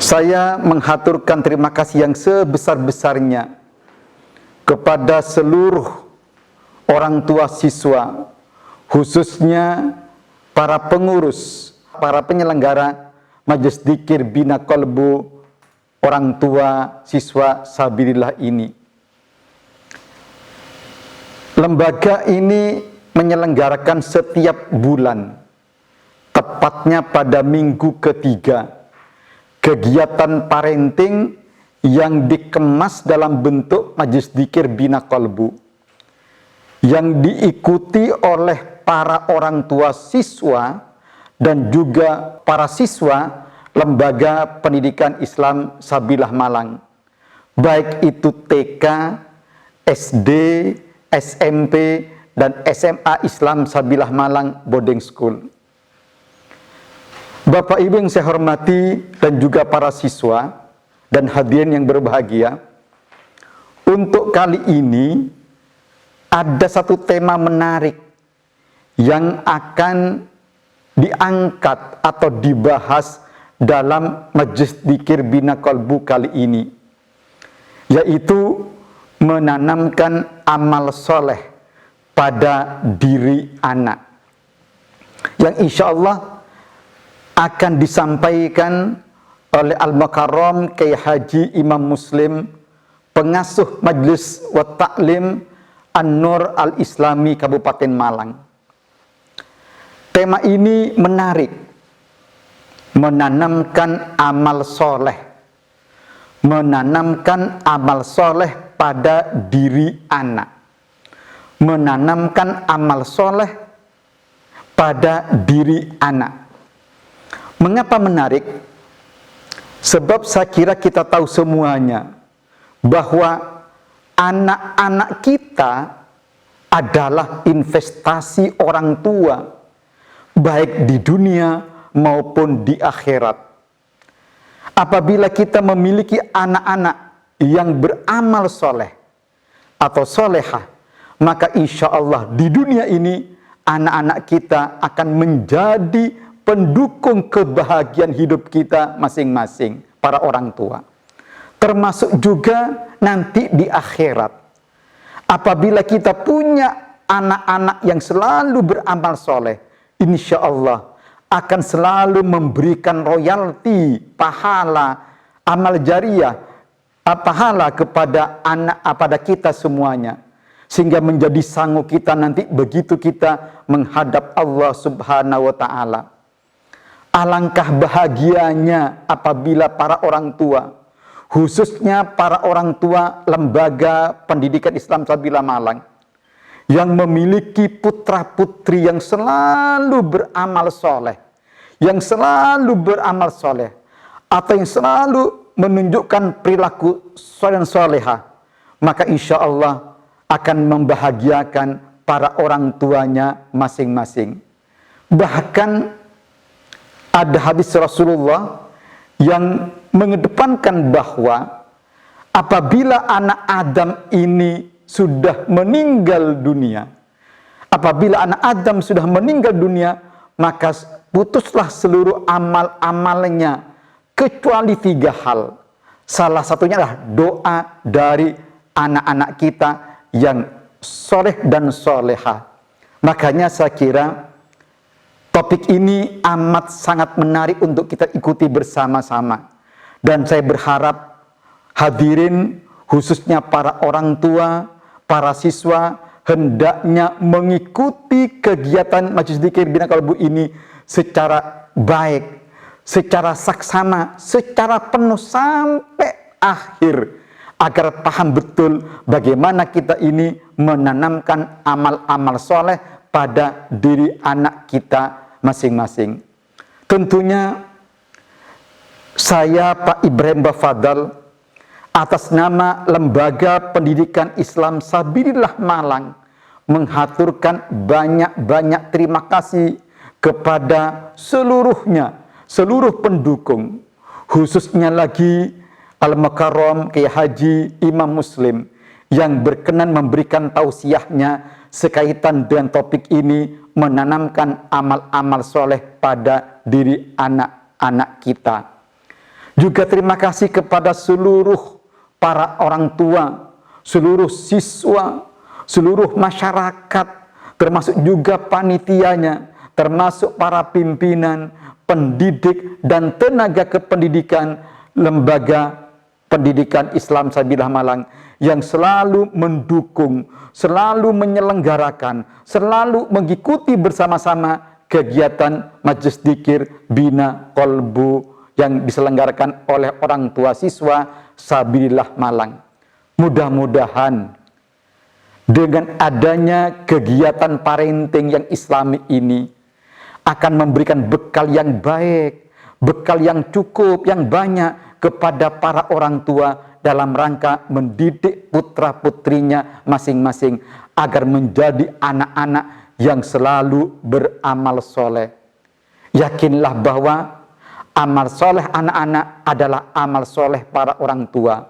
Saya menghaturkan terima kasih yang sebesar-besarnya kepada seluruh orang tua siswa, khususnya para pengurus, para penyelenggara Majelis Dzikir Bina Qalbu Orang Tua Siswa Sabilillah ini. Lembaga ini menyelenggarakan setiap bulan, tepatnya pada minggu ketiga, kegiatan parenting yang dikemas dalam bentuk Majelis Dzikir Bina Qalbu, yang diikuti oleh para orang tua siswa dan juga para siswa Lembaga Pendidikan Islam Sabilillah Malang, baik itu TK, SD, SMP, dan SMA Islam Sabilillah Malang Boarding School. Bapak Ibu yang saya hormati dan juga para siswa dan hadirin yang berbahagia, untuk kali ini ada satu tema menarik yang akan diangkat atau dibahas dalam Majelis Dzikir Bina Qalbu kali ini, yaitu menanamkan amal soleh pada diri anak, yang insya Allah akan disampaikan oleh Al-Mukarram Kiai Haji Imam Muslim, pengasuh Majelis wa Ta'lim An-Nur Al-Islami Kabupaten Malang. Tema ini menarik, menanamkan amal soleh, menanamkan amal soleh pada diri anak, menanamkan amal soleh pada diri anak, Mengapa menarik? Sebab saya kira kita tahu semuanya bahwa anak-anak kita adalah investasi orang tua, baik di dunia maupun di akhirat. Apabila kita memiliki anak-anak yang beramal soleh atau solehah, maka insya Allah di dunia ini anak-anak kita akan menjadi pendukung kebahagiaan hidup kita masing-masing, para orang tua. Termasuk juga nanti di akhirat. Apabila kita punya anak-anak yang selalu beramal soleh, insya Allah akan selalu memberikan royalti, pahala, amal jariah, pahala kepada pada kita semuanya. Sehingga menjadi sanggup kita nanti begitu kita menghadap Allah Subhanahu wa Ta'ala. Alangkah bahagianya apabila para orang tua, khususnya para orang tua Lembaga Pendidikan Islam Sabilah Malang, yang memiliki putra-putri yang selalu beramal soleh, atau yang selalu menunjukkan perilaku soleh dan soleha, maka insya Allah akan membahagiakan para orang tuanya masing-masing. Bahkan ada hadis Rasulullah yang mengedepankan bahwa apabila anak Adam ini sudah meninggal dunia, maka putuslah seluruh amal-amalnya kecuali 3 hal. Salah satunya adalah doa dari anak-anak kita yang soleh dan soleha. Makanya saya kira topik ini amat sangat menarik untuk kita ikuti bersama-sama. Dan saya berharap hadirin, khususnya para orang tua, para siswa, hendaknya mengikuti kegiatan Majelis Dzikir Bina Qalbu ini secara baik, secara saksama, secara penuh sampai akhir, agar paham betul bagaimana kita ini menanamkan amal-amal soleh pada diri anak kita masing-masing. Tentunya saya Pak Ibrahim Bafadal atas nama Lembaga Pendidikan Islam Sabilillah Malang menghaturkan banyak-banyak terima kasih kepada seluruh pendukung, khususnya lagi Al-Mukarram Kiai Haji Imam Muslim yang berkenan memberikan tausiahnya sekaitan dengan topik ini, menanamkan amal-amal soleh pada diri anak-anak kita. Juga terima kasih kepada seluruh para orang tua, seluruh siswa, seluruh masyarakat, termasuk juga panitianya, termasuk para pimpinan, pendidik, dan tenaga kependidikan Lembaga Pendidikan Islam Sabilillah Malang yang selalu mendukung, selalu menyelenggarakan, selalu mengikuti bersama-sama kegiatan Majelis Dzikir Bina Qalbu yang diselenggarakan oleh orang tua siswa Sabilillah Malang. Mudah-mudahan dengan adanya kegiatan parenting yang islami ini akan memberikan bekal yang baik, bekal yang cukup, yang banyak kepada para orang tua dalam rangka mendidik putra-putrinya masing-masing agar menjadi anak-anak yang selalu beramal soleh. Yakinlah bahwa amal soleh anak-anak adalah amal soleh para orang tua.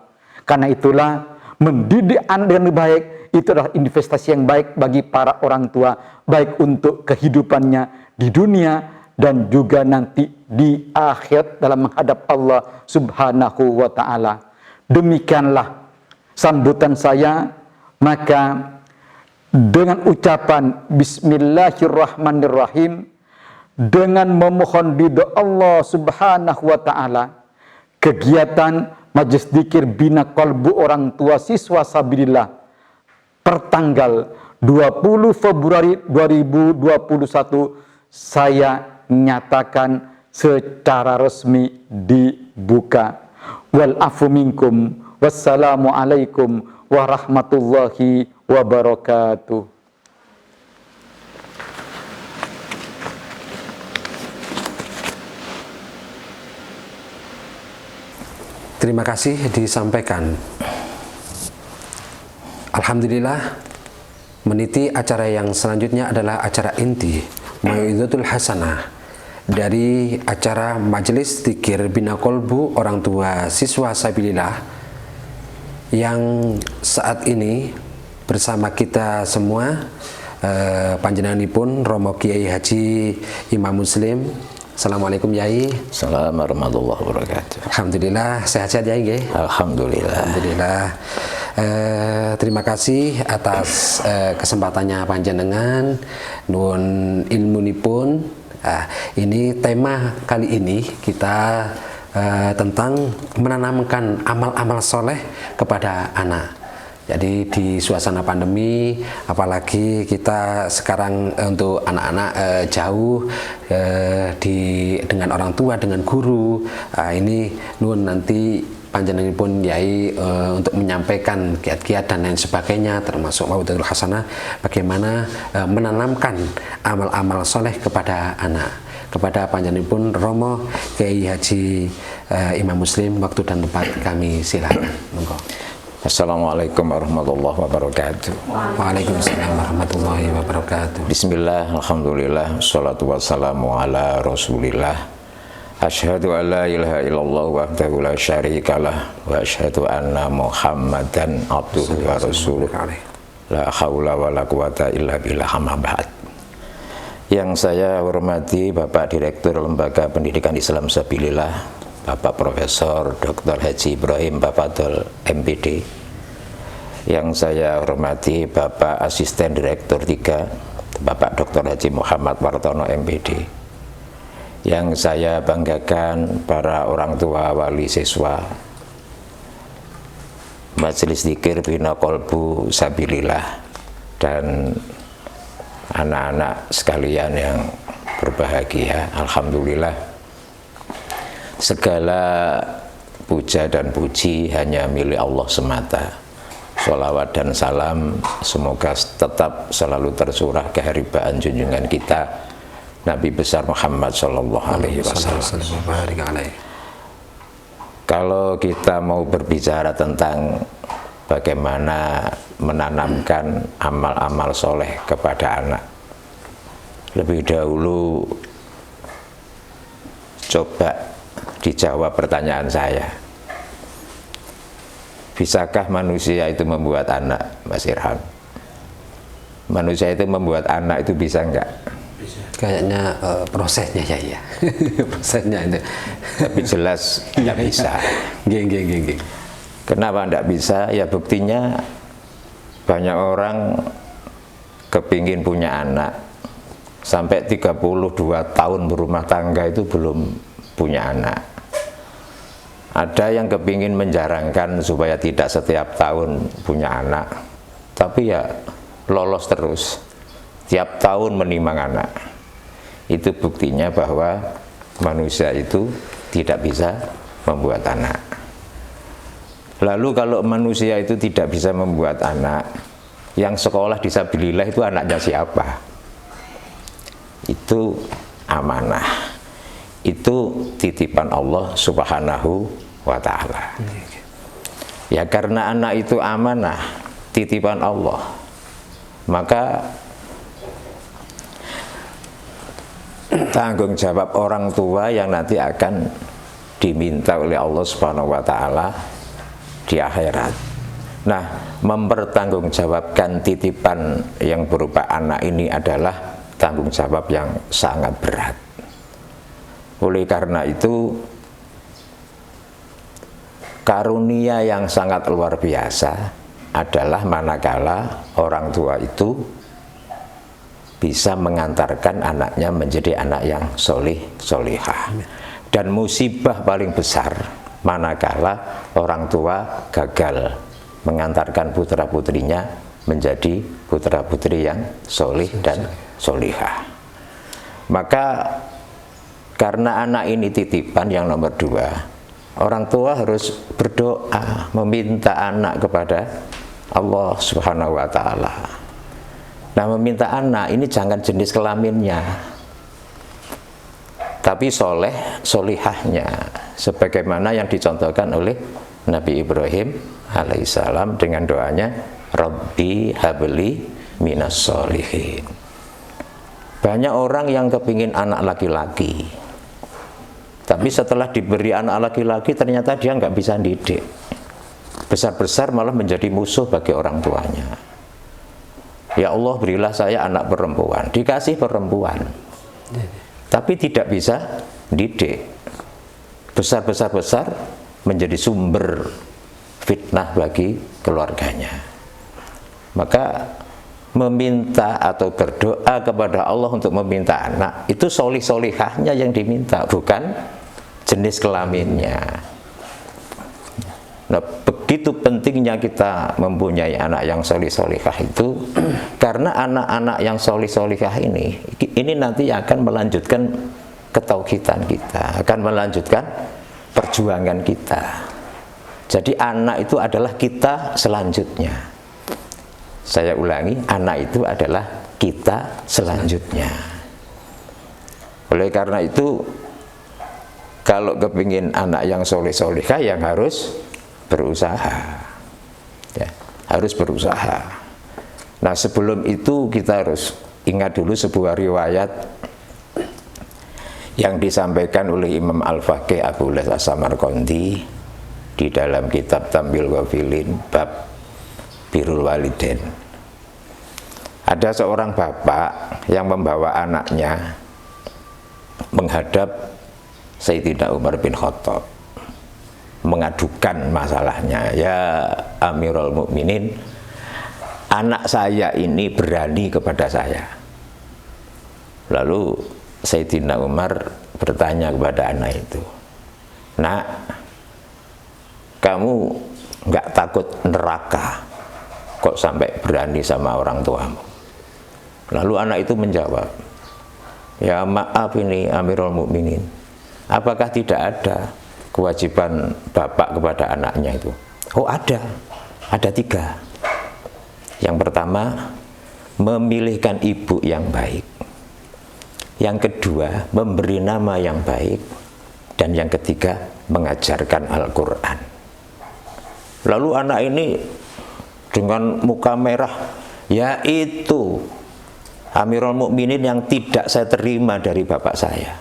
Karena itulah mendidik anak dengan baik itu adalah investasi yang baik bagi para orang tua, baik untuk kehidupannya di dunia dan juga nanti di akhirat dalam menghadap Allah Subhanahu wa Ta'ala. Demikianlah sambutan saya, maka dengan ucapan Bismillahirrahmanirrahim, dengan memohon ridho Allah Subhanahu wa Ta'ala, kegiatan Majelis Dzikir Bina Qalbu orang tua siswa Sabilillah pertanggal 20 Februari 2021 saya nyatakan secara resmi dibuka. Wal afu minkum, wassalamu alaikum warahmatullahi wabarakatuh. Terima kasih disampaikan. Alhamdulillah, meniti acara yang selanjutnya adalah acara inti Mau'izatul Hasanah dari acara Majelis Dzikir Bina Kolbu Orang Tua Siswa Sabilillah yang saat ini bersama kita semua panjenenganipun Romo Kiai Haji Imam Muslim. Assalamualaikum Yai. Assalamualaikum warahmatullahi wabarakatuh. Alhamdulillah sehat-sehat Yai nggih. Alhamdulillah. Alhamdulillah. Terima kasih atas kesempatannya panjenengan nuwun ilmunipun. Ini tema kali ini kita tentang menanamkan amal-amal soleh kepada anak. Jadi di suasana pandemi, apalagi kita sekarang untuk anak-anak jauh dengan orang tua, dengan guru, ini nuwun nanti panjenenganipun Yai untuk menyampaikan kiat-kiat dan lain sebagainya, termasuk Mau'izatul Hasanah, bagaimana menanamkan amal-amal soleh kepada anak. Kepada panjenenganipun Romo Kiai Haji Imam Muslim, waktu dan tempat kami silakan. Monggo. Assalamualaikum warahmatullahi wabarakatuh. Waalaikumsalam warahmatullahi wabarakatuh. Bismillah, alhamdulillah, salatu wassalamu ala rasulillah. Asyhadu an la ilaha illallah wahdahu la syarikalah wa asyhadu anna muhammadan abduhu wa rasuluh. La haula wa la quwata illa billah, amma ba'd. Yang saya hormati Bapak Direktur Lembaga Pendidikan Islam Sabilillah, Bapak Profesor Dr. Haji Ibrahim Bafadhol MPD. Yang saya hormati Bapak Asisten Direktur 3, Bapak Dr. Haji Muhammad Wartono MPD. Yang saya banggakan para orang tua wali siswa Majelis Dzikir Bina Kolbu Sabilillah dan anak-anak sekalian yang berbahagia. Alhamdulillah, segala puja dan puji hanya milik Allah semata. Sholawat dan salam semoga tetap selalu tercurah keharibaan junjungan kita Nabi besar Muhammad Sallallahu Alaihi Wasallam. Kalau kita mau berbicara tentang bagaimana menanamkan amal-amal soleh kepada anak, lebih dahulu coba dijawab pertanyaan saya. Bisakah manusia itu membuat anak, Mas Irham? Manusia itu membuat anak itu bisa enggak? Kayaknya prosesnya ya. Prosesnya itu. Tapi jelas enggak bisa. Geng. Kenapa enggak bisa? Ya buktinya banyak orang kepingin punya anak, sampai 32 tahun berumah tangga itu belum punya anak. Ada yang kepingin menjarangkan supaya tidak setiap tahun punya anak, tapi ya lolos terus, tiap tahun menimang anak. Itu buktinya bahwa manusia itu tidak bisa membuat anak. Lalu kalau manusia itu tidak bisa membuat anak, yang sekolah disabilillah itu anaknya siapa? Itu amanah, itu titipan Allah Subhanahu wa ta'ala. Ya karena anak itu amanah, titipan Allah, maka tanggung jawab orang tua yang nanti akan diminta oleh Allah Subhanahu wa ta'ala di akhirat. Nah, mempertanggungjawabkan titipan yang berupa anak ini adalah tanggung jawab yang sangat berat. Oleh karena itu, karunia yang sangat luar biasa adalah manakala orang tua itu bisa mengantarkan anaknya menjadi anak yang solih, solihah. Dan musibah paling besar manakala orang tua gagal mengantarkan putra-putrinya menjadi putra-putri yang solih dan solihah. Maka karena anak ini titipan yang nomor 2, orang tua harus berdoa meminta anak kepada Allah Subhanahu wa ta'ala. Nah, meminta anak ini jangan jenis kelaminnya, tapi soleh, solihahnya. sebagaimana yang dicontohkan oleh Nabi Ibrahim alaihissalam dengan doanya Rabbi habli minas sholihin. Banyak orang yang kepingin anak laki-laki, tapi setelah diberi anak laki-laki ternyata dia nggak bisa didik. Besar-besar malah menjadi musuh bagi orang tuanya. Ya Allah, berilah saya anak perempuan. Dikasih perempuan, tapi tidak bisa didik. Besar-besar menjadi sumber fitnah bagi keluarganya. Maka meminta atau berdoa kepada Allah untuk meminta anak, itu solih-solihahnya yang diminta, bukan jenis kelaminnya. Nah, begitu pentingnya kita mempunyai anak yang solih-solihah itu, karena anak-anak yang solih-solihah ini nanti akan melanjutkan ketauhidan kita, akan melanjutkan perjuangan kita. Jadi anak itu adalah kita selanjutnya. Saya ulangi, anak itu adalah kita selanjutnya. Oleh karena itu, kalau kepingin anak yang soleh-solehah, yang harus berusaha, ya, harus berusaha. Nah, sebelum itu kita harus ingat dulu sebuah riwayat yang disampaikan oleh Imam Al-Faqih Abu Laits As-Samarqandi di dalam kitab Tambil Ghafilin bab Birrul Walidain. Ada seorang bapak yang membawa anaknya menghadap Sayyidina Umar bin Khattab, mengadukan masalahnya. Ya Amirul Mukminin, anak saya ini berani kepada saya. Lalu Sayyidina Umar bertanya kepada anak itu, "Nak, kamu nggak takut neraka? Kok sampai berani sama orang tuamu?" Lalu anak itu menjawab, "Ya maaf ini Amirul Mukminin, apakah tidak ada kewajiban bapak kepada anaknya itu?" "Oh ada 3. Yang pertama, memilihkan ibu yang baik. Yang kedua, memberi nama yang baik. Dan yang ketiga, mengajarkan Al-Quran." Lalu anak ini dengan muka merah, "Yaitu Amirul Mukminin yang tidak saya terima dari bapak saya.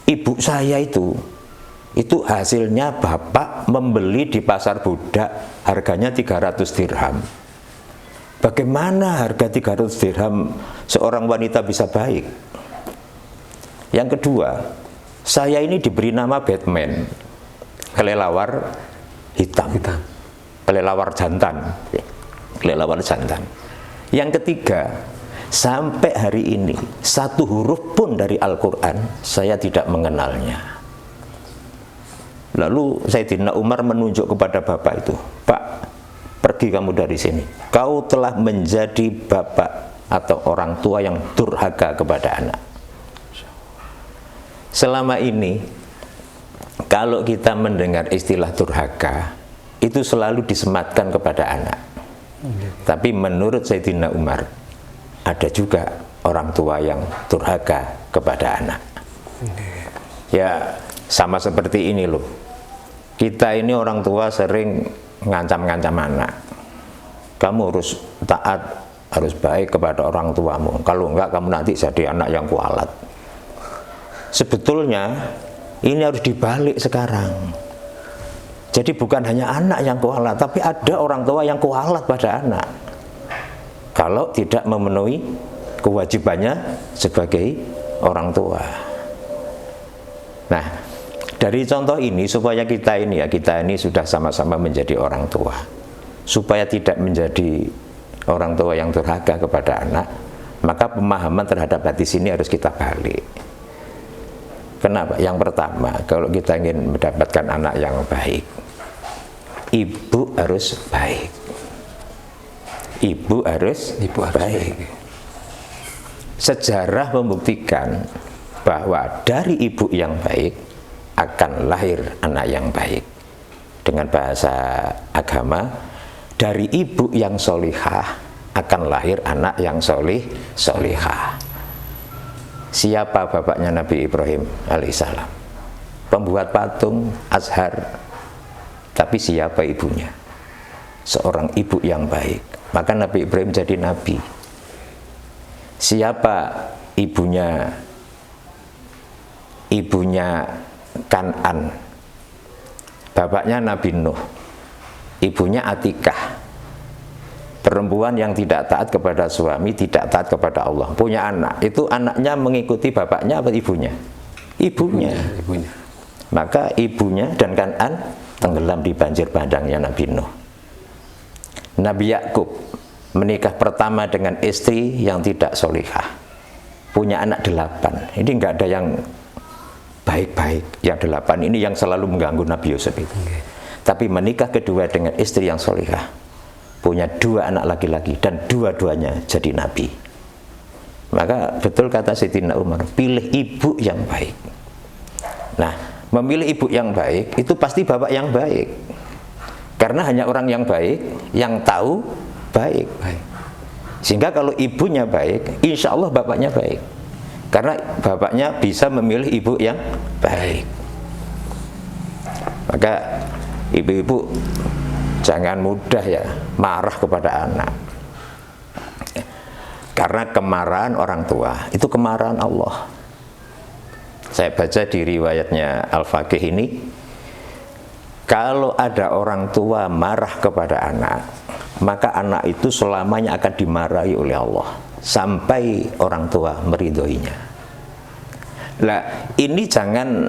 Ibu saya itu hasilnya bapak membeli di pasar budak, harganya 300 dirham. Bagaimana harga 300 dirham seorang wanita bisa baik? Yang kedua, saya ini diberi nama Batman, kelelawar hitam. Kelelawar jantan. Kelelawar jantan. Yang ketiga, sampai hari ini satu huruf pun dari Al-Quran saya tidak mengenalnya." Lalu Sayyidina Umar menunjuk kepada bapak itu, "Pak, pergi kamu dari sini. Kau telah menjadi bapak atau orang tua yang durhaka kepada anak." Selama ini kalau kita mendengar istilah durhaka, itu selalu disematkan kepada anak. Tapi menurut Sayyidina Umar, ada juga orang tua yang durhaka kepada anak. Ya, sama seperti ini loh. Kita ini orang tua sering ngancam-ngancam anak. "Kamu harus taat, harus baik kepada orang tuamu. Kalau enggak, kamu nanti jadi anak yang kualat." Sebetulnya ini harus dibalik sekarang. Jadi bukan hanya anak yang kualat, tapi ada orang tua yang kualat pada anak kalau tidak memenuhi kewajibannya sebagai orang tua. Nah, dari contoh ini supaya kita ini sudah sama-sama menjadi orang tua, supaya tidak menjadi orang tua yang durhaka kepada anak, maka pemahaman terhadap hadis ini harus kita balik. Kenapa? Yang pertama, kalau kita ingin mendapatkan anak yang baik, ibu harus baik. Ibu harus baik. Sejarah membuktikan bahwa dari ibu yang baik akan lahir anak yang baik. Dengan bahasa agama, dari ibu yang solihah akan lahir anak yang solihah. Siapa bapaknya Nabi Ibrahim alaihissalam? pembuat patung Azhar. Tapi siapa ibunya? Seorang ibu yang baik. Maka Nabi Ibrahim jadi nabi. Siapa ibunya? Ibunya Kan'an. Bapaknya Nabi Nuh. Ibunya Atikah. Perempuan yang tidak taat kepada suami, tidak taat kepada Allah. Punya anak. Itu anaknya mengikuti bapaknya atau ibunya? Ibunya. Maka ibunya dan Kan'an tenggelam di banjir bandangnya Nabi Nuh. Nabi Yakub menikah pertama dengan istri yang tidak solihah, punya anak 8. Ini enggak ada yang baik-baik. Yang 8 ini yang selalu mengganggu Nabi Yusuf itu. Tapi menikah kedua dengan istri yang solihah, punya 2 anak laki-laki, dan dua-duanya jadi nabi. Maka betul kata Sayyidina Umar, pilih ibu yang baik. Nah, memilih ibu yang baik itu pasti bapak yang baik. Karena hanya orang yang baik yang tahu baik. Sehingga kalau ibunya baik, insya Allah bapaknya baik. Karena bapaknya bisa memilih ibu yang baik. Maka ibu-ibu jangan mudah ya marah kepada anak. Karena kemarahan orang tua itu kemarahan Allah. Saya baca di riwayatnya Al-Faqih ini, kalau ada orang tua marah kepada anak, maka anak itu selamanya akan dimarahi oleh Allah sampai orang tua meridhoinya. Lah, ini jangan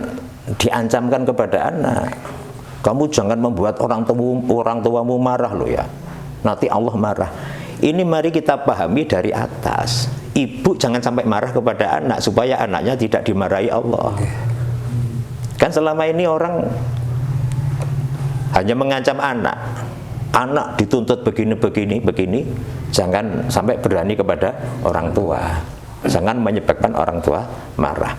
diancamkan kepada anak. Kamu jangan membuat orang tuamu marah loh ya. Nanti Allah marah. Ini mari kita pahami dari atas. Ibu jangan sampai marah kepada anak supaya anaknya tidak dimarahi Allah. Kan selama ini orang hanya mengancam anak. Anak dituntut begini, jangan sampai berani kepada orang tua. Jangan menyebabkan orang tua marah.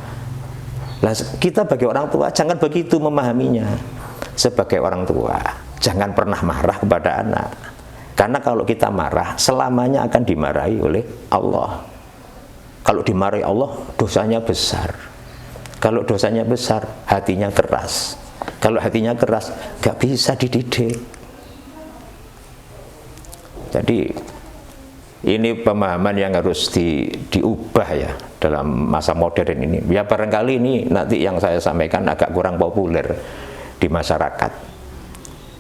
Nah, kita bagi orang tua jangan begitu memahaminya. Sebagai orang tua, jangan pernah marah kepada anak. Karena kalau kita marah, selamanya akan dimarahi oleh Allah. Kalau dimarahi Allah, dosanya besar. Kalau dosanya besar, hatinya keras. Kalau hatinya keras, gak bisa dididik. Jadi ini pemahaman yang harus diubah ya dalam masa modern ini. Ya barangkali ini nanti yang saya sampaikan agak kurang populer di masyarakat.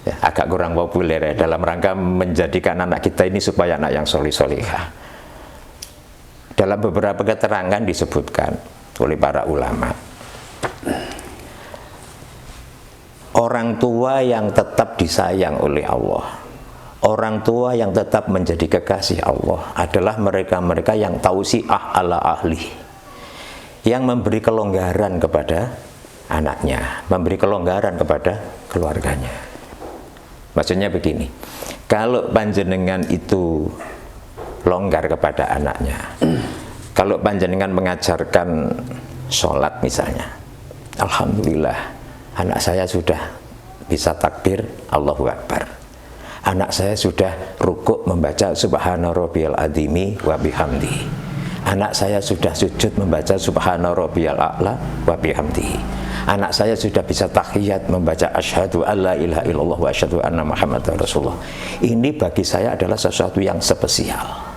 Ya, agak kurang populer ya dalam rangka menjadikan anak kita ini supaya anak yang solih-solihah. Dalam beberapa keterangan disebutkan oleh para ulama, orang tua yang tetap disayang oleh Allah, orang tua yang tetap menjadi kekasih Allah adalah mereka-mereka yang tausiah ala ahli, yang memberi kelonggaran kepada anaknya, memberi kelonggaran kepada keluarganya. Maksudnya begini, kalau panjenengan itu longgar kepada anaknya, kalau panjenengan mengajarkan sholat misalnya, alhamdulillah anak saya sudah bisa takbir Allahu Akbar, anak saya sudah rukuk membaca subhana rabbiyal azimi wa bihamdihi, anak saya sudah sujud membaca subhana rabbiyal a'la wa bihamdihi, anak saya sudah bisa tahiyat membaca asyhadu alla ilaha illallah wa asyhadu anna muhammadar rasulullah. Ini bagi saya adalah sesuatu yang spesial.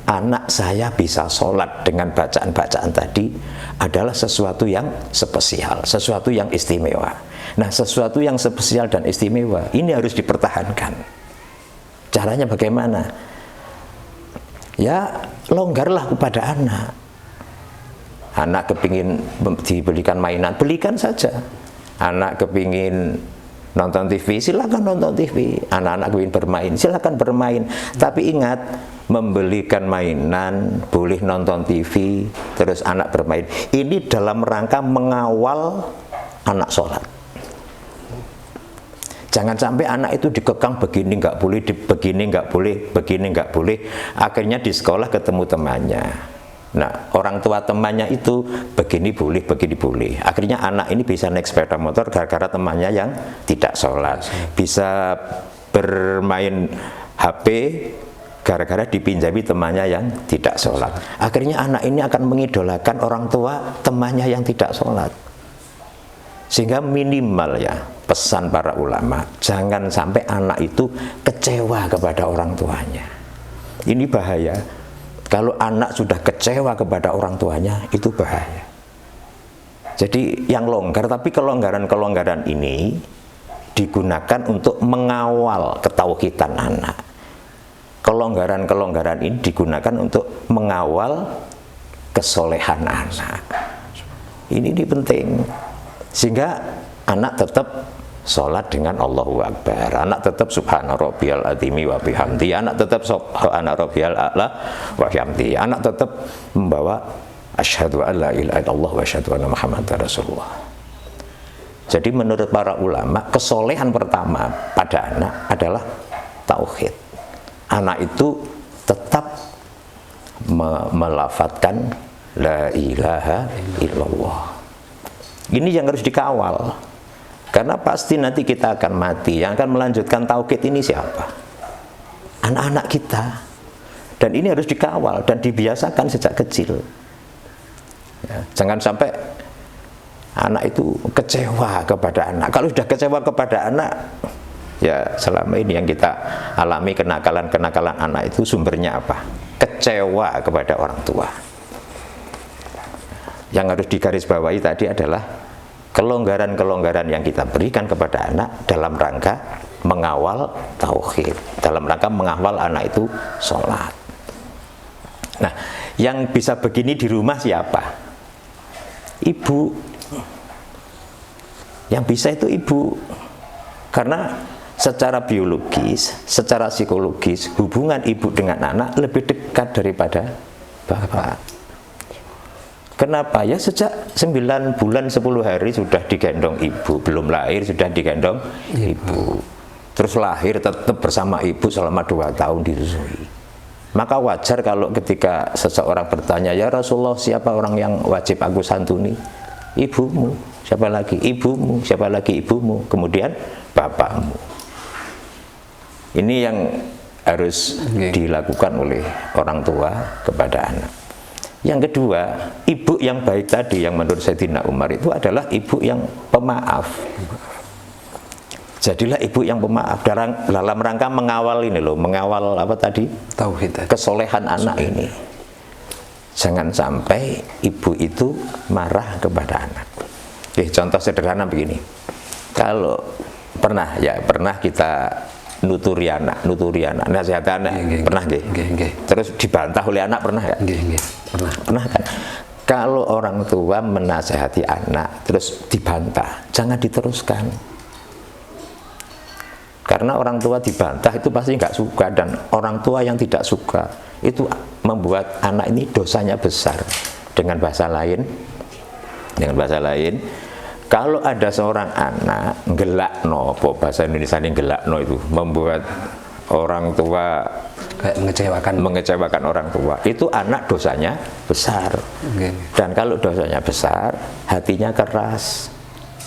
Anak saya bisa sholat dengan bacaan-bacaan tadi adalah sesuatu yang spesial, sesuatu yang istimewa. Nah, sesuatu yang spesial dan istimewa ini harus dipertahankan. Caranya bagaimana? Ya, longgarlah kepada anak. Anak kepingin dibelikan mainan, belikan saja. Anak kepingin nonton TV, silakan nonton TV. Anak-anak kepingin bermain, silakan bermain. Tapi ingat, membelikan mainan, boleh nonton TV, terus anak bermain. Ini dalam rangka mengawal anak sholat. Jangan sampai anak itu dikekang begini nggak boleh, begini nggak boleh, begini nggak boleh. Akhirnya di sekolah ketemu temannya. Nah, orang tua temannya itu begini boleh, begini boleh. Akhirnya anak ini bisa naik sepeda motor gara-gara temannya yang tidak sholat. Bisa bermain HP gara-gara dipinjami temannya yang tidak sholat. Akhirnya anak ini akan mengidolakan orang tua temannya yang tidak sholat. Sehingga minimal ya pesan para ulama, jangan sampai anak itu kecewa kepada orang tuanya. Ini bahaya. Kalau anak sudah kecewa kepada orang tuanya, itu bahaya. Jadi yang longgar, tapi kelonggaran-kelonggaran ini digunakan untuk mengawal ketauhidan anak. Kelonggaran-kelonggaran ini digunakan untuk mengawal kesolehan anak. Ini penting. Sehingga anak tetap sholat dengan Allahu Akbar, anak tetap subhana rabbiyal azimi wa bihamdi, anak tetap subhana rabbiyal a'la wa bihamdi, anak tetap membawa asyhadu an la ilaha illallah wa asyhadu anna muhammadar rasulullah. Jadi menurut para ulama, kesolehan pertama pada anak adalah tauhid. Anak itu tetap melafadzkan la ilaha illallah. Ini yang harus dikawal, karena pasti nanti kita akan mati. Yang akan melanjutkan tauhid ini siapa? Anak-anak kita. Dan ini harus dikawal dan dibiasakan sejak kecil ya, jangan sampai anak itu kecewa kepada anak. Kalau sudah kecewa kepada anak, ya selama ini yang kita alami kenakalan-kenakalan anak itu sumbernya apa? Kecewa kepada orang tua. Yang harus digarisbawahi tadi adalah kelonggaran-kelonggaran yang kita berikan kepada anak dalam rangka mengawal tauhid, dalam rangka mengawal anak itu sholat. Nah, yang bisa begini di rumah siapa? Ibu. Yang bisa itu ibu. Karena secara biologis, secara psikologis, hubungan ibu dengan anak lebih dekat daripada bapak. Kenapa? Ya sejak 9 bulan 10 hari sudah digendong ibu, belum lahir sudah digendong ibu. Terus lahir tetap bersama ibu selama 2 tahun disusui. Maka wajar kalau ketika seseorang bertanya, ya Rasulullah, siapa orang yang wajib aku santuni? Ibumu. Siapa lagi? Ibumu. Siapa lagi? Ibumu. Kemudian bapakmu. Ini yang harus dilakukan oleh orang tua kepada anak. Yang kedua, ibu yang baik tadi yang menurut Sayyidina Umar itu adalah ibu yang pemaaf. Jadilah ibu yang pemaaf dalam rangka mengawal ini loh, mengawal apa tadi? Tauhid. Kesolehan anak ini. Jangan sampai ibu itu marah kepada anak. Contoh sederhana begini. Kalau pernah kita nuturi anak, nasihat anak, pernah nggih? Terus dibantah oleh anak, pernah ya? Pernah kan? Kalau orang tua menasehati anak terus dibantah, jangan diteruskan. Karena orang tua dibantah itu pasti nggak suka, dan orang tua yang tidak suka itu membuat anak ini dosanya besar. Dengan bahasa lain, kalau ada seorang anak gelakno, bahasa Indonesia ini gelakno itu membuat orang tua mengecewakan orang tua, itu anak dosanya besar. Dan kalau dosanya besar, hatinya keras.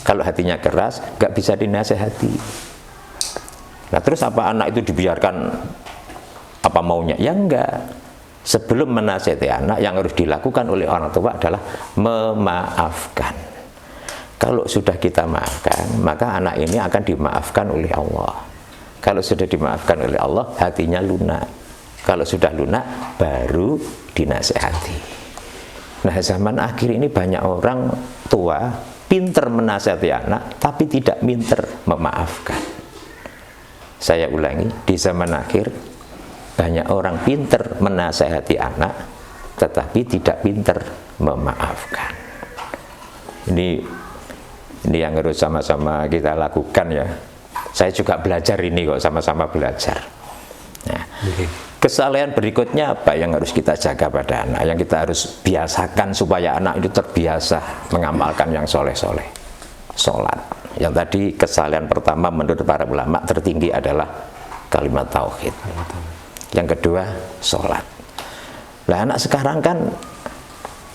Kalau hatinya keras, nggak bisa dinasehati. Nah terus apa anak itu dibiarkan apa maunya? Ya enggak. Sebelum menasehati anak, yang harus dilakukan oleh orang tua adalah memaafkan. Kalau sudah kita maafkan, maka anak ini akan dimaafkan oleh Allah. Kalau sudah dimaafkan oleh Allah, hatinya lunak. Kalau sudah lunak, baru dinasehati. Nah, zaman akhir ini banyak orang tua pinter menasehati anak, tapi tidak pinter memaafkan. Saya ulangi, di zaman akhir banyak orang pinter menasehati anak, tetapi tidak pinter memaafkan. Ini yang harus sama-sama kita lakukan ya. Saya juga belajar ini kok, sama-sama belajar. Nah, kesalahan berikutnya apa yang harus kita jaga pada anak, yang kita harus biasakan supaya anak itu terbiasa mengamalkan yang soleh-soleh? Sholat. Yang tadi kesalahan pertama menurut para ulama tertinggi adalah kalimat tauhid. Yang kedua, sholat. Nah, anak sekarang kan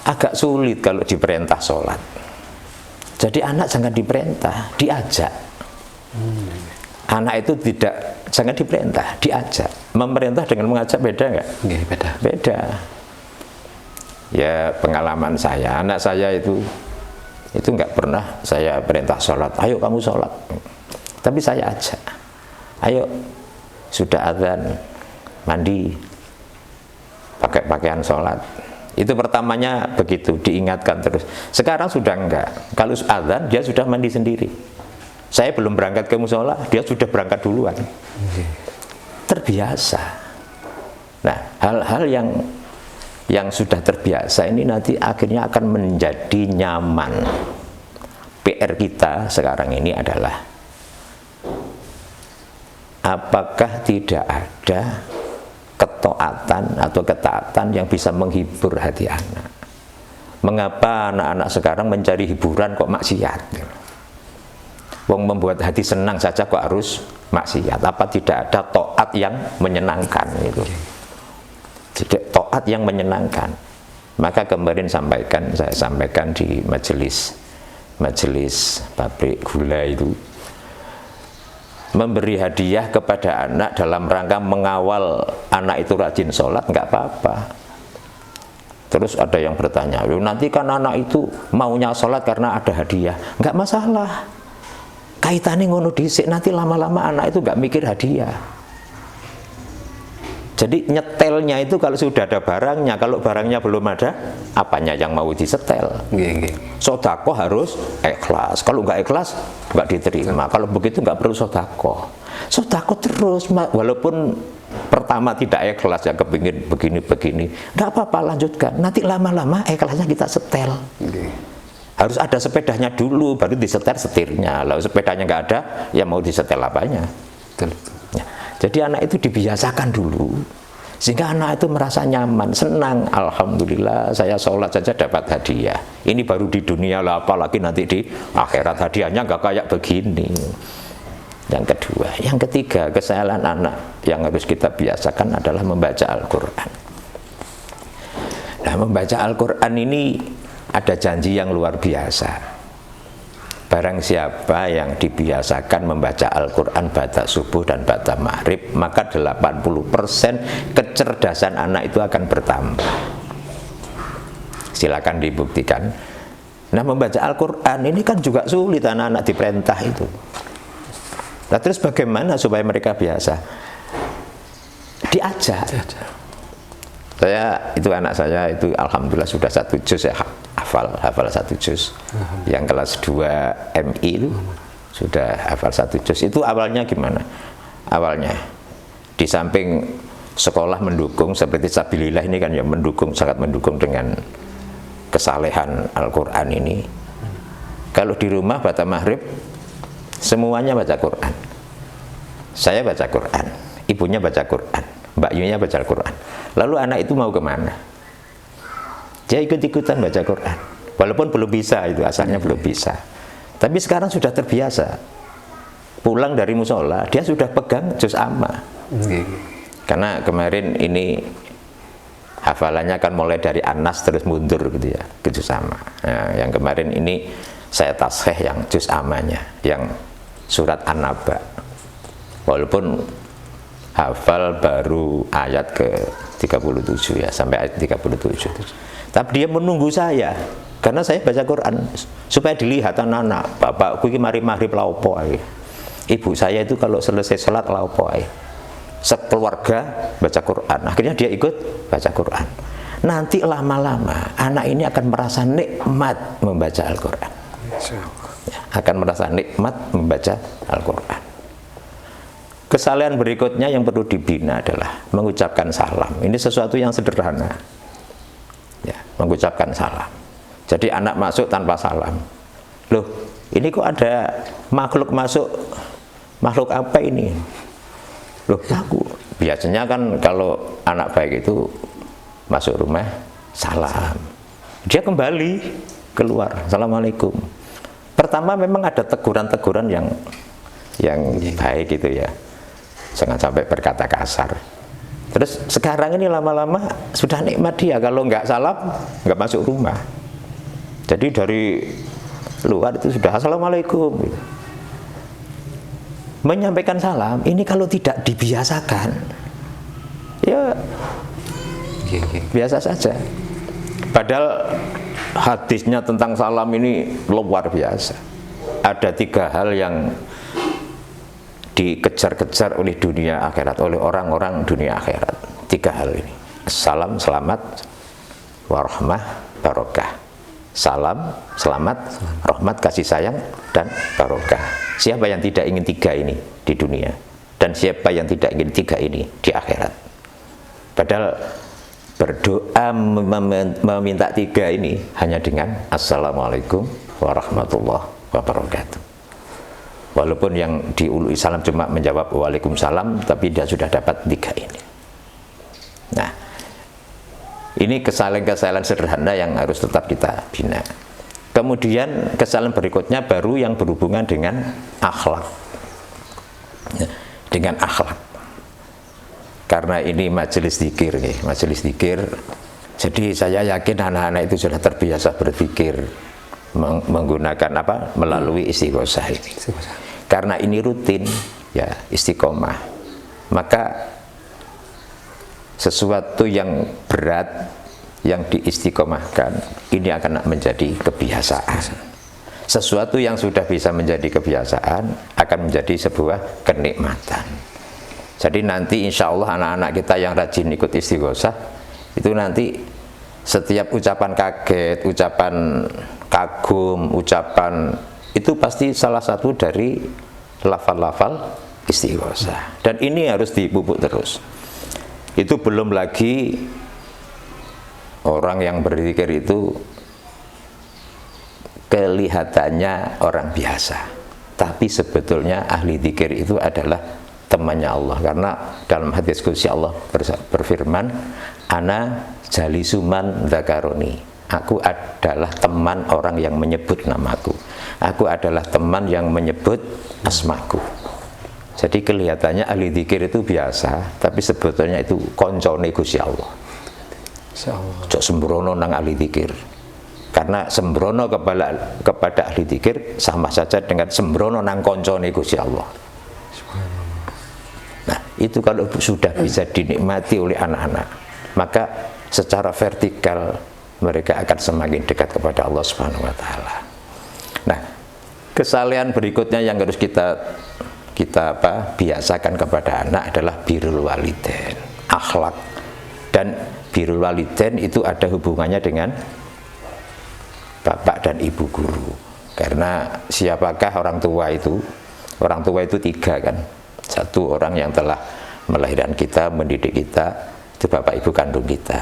agak sulit kalau diperintah sholat. Jadi anak jangan diperintah, diajak. Anak itu jangan diperintah, diajak. Memerintah dengan mengajak beda nggak? Beda. Ya pengalaman saya, anak saya itu Itu nggak pernah saya perintah sholat, ayo kamu sholat. Tapi saya ajak, ayo sudah adzan, mandi, pakai pakaian sholat. Itu pertamanya begitu, diingatkan terus. Sekarang sudah enggak, kalau adzan dia sudah mandi sendiri. Saya belum berangkat ke musola, dia sudah berangkat duluan. Terbiasa. Nah, hal-hal yang sudah terbiasa ini nanti akhirnya akan menjadi nyaman. PR kita sekarang ini adalah apakah tidak ada ketaatan atau ketaatan yang bisa menghibur hati anak. Mengapa anak-anak sekarang mencari hiburan kok maksiat? Wong membuat hati senang saja kok harus maksiat? Apa tidak ada taat yang menyenangkan itu? Jadi taat yang menyenangkan. Maka kemarin saya sampaikan di majelis pabrik gula itu, memberi hadiah kepada anak dalam rangka mengawal anak itu rajin sholat nggak apa-apa. Terus ada yang bertanya, nanti kan anak itu maunya sholat karena ada hadiah, nggak masalah. Kaitannya ngono dhisik, nanti lama-lama anak itu nggak mikir hadiah. Jadi nyetelnya itu kalau sudah ada barangnya, kalau barangnya belum ada, apanya yang mau disetel? Sodako harus ikhlas. Kalau nggak ikhlas, nggak diterima. Kalau begitu nggak perlu sodako. Sodako terus, walaupun pertama tidak ikhlas ya, kepingin begini, nggak apa-apa, lanjutkan. Nanti lama-lama ikhlasnya kita setel. Harus ada sepedanya dulu, baru disetel setirnya. Lalu sepedanya nggak ada, ya mau disetel apanya? Ya. Jadi anak itu dibiasakan dulu, sehingga anak itu merasa nyaman, senang. Alhamdulillah saya sholat saja dapat hadiah. Ini baru di dunia lah, apalagi nanti di akhirat hadiahnya nggak kayak begini. Yang kedua, yang ketiga, kesalahan anak yang harus kita biasakan adalah membaca Al-Quran. Nah, membaca Al-Quran ini ada janji yang luar biasa. Barang siapa yang dibiasakan membaca Al-Quran ba'da subuh dan ba'da maghrib, maka 80% kecerdasan anak itu akan bertambah. Silakan dibuktikan. Nah, membaca Al-Quran ini kan juga sulit, anak-anak diperintah itu. Nah, terus bagaimana supaya mereka biasa? Diajak. Itu anak saya itu alhamdulillah sudah 1 juz ya, hafal 1 juz. Yang kelas 2 MI itu sudah hafal 1 juz. Itu awalnya gimana? Awalnya di samping sekolah mendukung seperti Sabilillah ini kan ya mendukung, sangat mendukung dengan kesalehan Al-Quran ini. Kalau di rumah baca maghrib semuanya baca Quran. Saya baca Quran, ibunya baca Quran, Mbak Yunya baca Al-Quran. Lalu anak itu mau kemana? Dia ikut-ikutan baca Quran. Walaupun belum bisa, itu asalnya belum bisa. Tapi sekarang sudah terbiasa. Pulang dari musola, dia sudah pegang juz amma. Karena kemarin ini hafalannya kan mulai dari Anas terus mundur gitu ya, ke juz amma. Nah, yang kemarin ini saya tasheh yang juz amanya, yang surat An-Naba. Walaupun hafal baru ayat ke 37 ya, sampai ayat 37. Tapi dia menunggu saya, karena saya baca Quran supaya dilihat anak-anak, bapakku ini mari maghrib laopo ae. Ibu saya itu kalau selesai sholat laopo ae. Sekeluarga baca Quran, akhirnya dia ikut baca Quran. Nanti lama-lama anak ini akan merasa nikmat membaca Al-Quran, ya, akan merasa nikmat membaca Al-Quran. Kesalahan berikutnya yang perlu dibina adalah mengucapkan salam. Ini sesuatu yang sederhana, ya, mengucapkan salam. Jadi anak masuk tanpa salam. Loh, ini kok ada makhluk masuk? Makhluk apa ini? Loh, aku biasanya kan kalau anak baik itu masuk rumah salam, dia kembali keluar assalamualaikum. Pertama memang ada teguran-teguran yang baik gitu ya, jangan sampai berkata kasar. Terus sekarang ini lama-lama sudah nikmat dia, kalau nggak salam nggak masuk rumah. Jadi dari luar itu sudah assalamualaikum gitu. Menyampaikan salam ini kalau tidak dibiasakan ya biasa saja. Padahal hadisnya tentang salam ini luar biasa. Ada 3 hal yang dikejar-kejar oleh dunia akhirat, oleh orang-orang dunia akhirat. 3 hal ini: salam, selamat, warahmah, barokah. Salam, selamat, rahmat, kasih sayang, dan barokah. Siapa yang tidak ingin 3 ini di dunia? Dan siapa yang tidak ingin 3 ini di akhirat? Padahal berdoa meminta 3 ini hanya dengan Assalamualaikum warahmatullahi wabarakatuh. Walaupun yang diului salam cuma menjawab Waalaikumsalam, tapi dia sudah dapat 3 ini. Nah, ini kesalahan-kesalahan sederhana yang harus tetap kita bina. Kemudian kesalahan berikutnya baru yang berhubungan dengan akhlak. Dengan akhlak. Karena ini majelis zikir, majelis zikir. Jadi saya yakin anak-anak itu sudah terbiasa berzikir menggunakan apa? Melalui istighosah ini. Karena ini rutin, ya istiqomah. Maka sesuatu yang berat yang diistiqomahkan ini akan menjadi kebiasaan. Sesuatu yang sudah bisa menjadi kebiasaan akan menjadi sebuah kenikmatan. Jadi nanti insya Allah anak-anak kita yang rajin ikut istighosah itu nanti setiap ucapan kaget, ucapan kagum, ucapan itu pasti salah satu dari lafal-lafal istighosah. Dan ini harus dipupuk terus. Itu belum lagi orang yang berzikir itu kelihatannya orang biasa, tapi sebetulnya ahli zikir itu adalah temannya Allah. Karena dalam hadis qudsi Allah berfirman, ana jalisuman dzakaroni, aku adalah teman orang yang menyebut namaku, aku adalah teman yang menyebut asmaku. Jadi kelihatannya ahli zikir itu biasa, tapi sebetulnya itu koncone Gusti Allah. Cok sembrono nang ahli zikir. Karena sembrono kepada ahli zikir sama saja dengan sembrono nang koncone Gusti Allah. Nah, itu kalau sudah bisa dinikmati oleh anak-anak, maka secara vertikal mereka akan semakin dekat kepada Allah Subhanahu wa taala. Nah, kesalahan berikutnya yang harus kita biasakan kepada anak adalah birrul walidain, akhlak. Dan birrul walidain itu ada hubungannya dengan bapak dan ibu guru. Karena siapakah orang tua itu? Orang tua itu 3 kan. Satu, orang yang telah melahirkan kita, mendidik kita, itu bapak ibu kandung kita.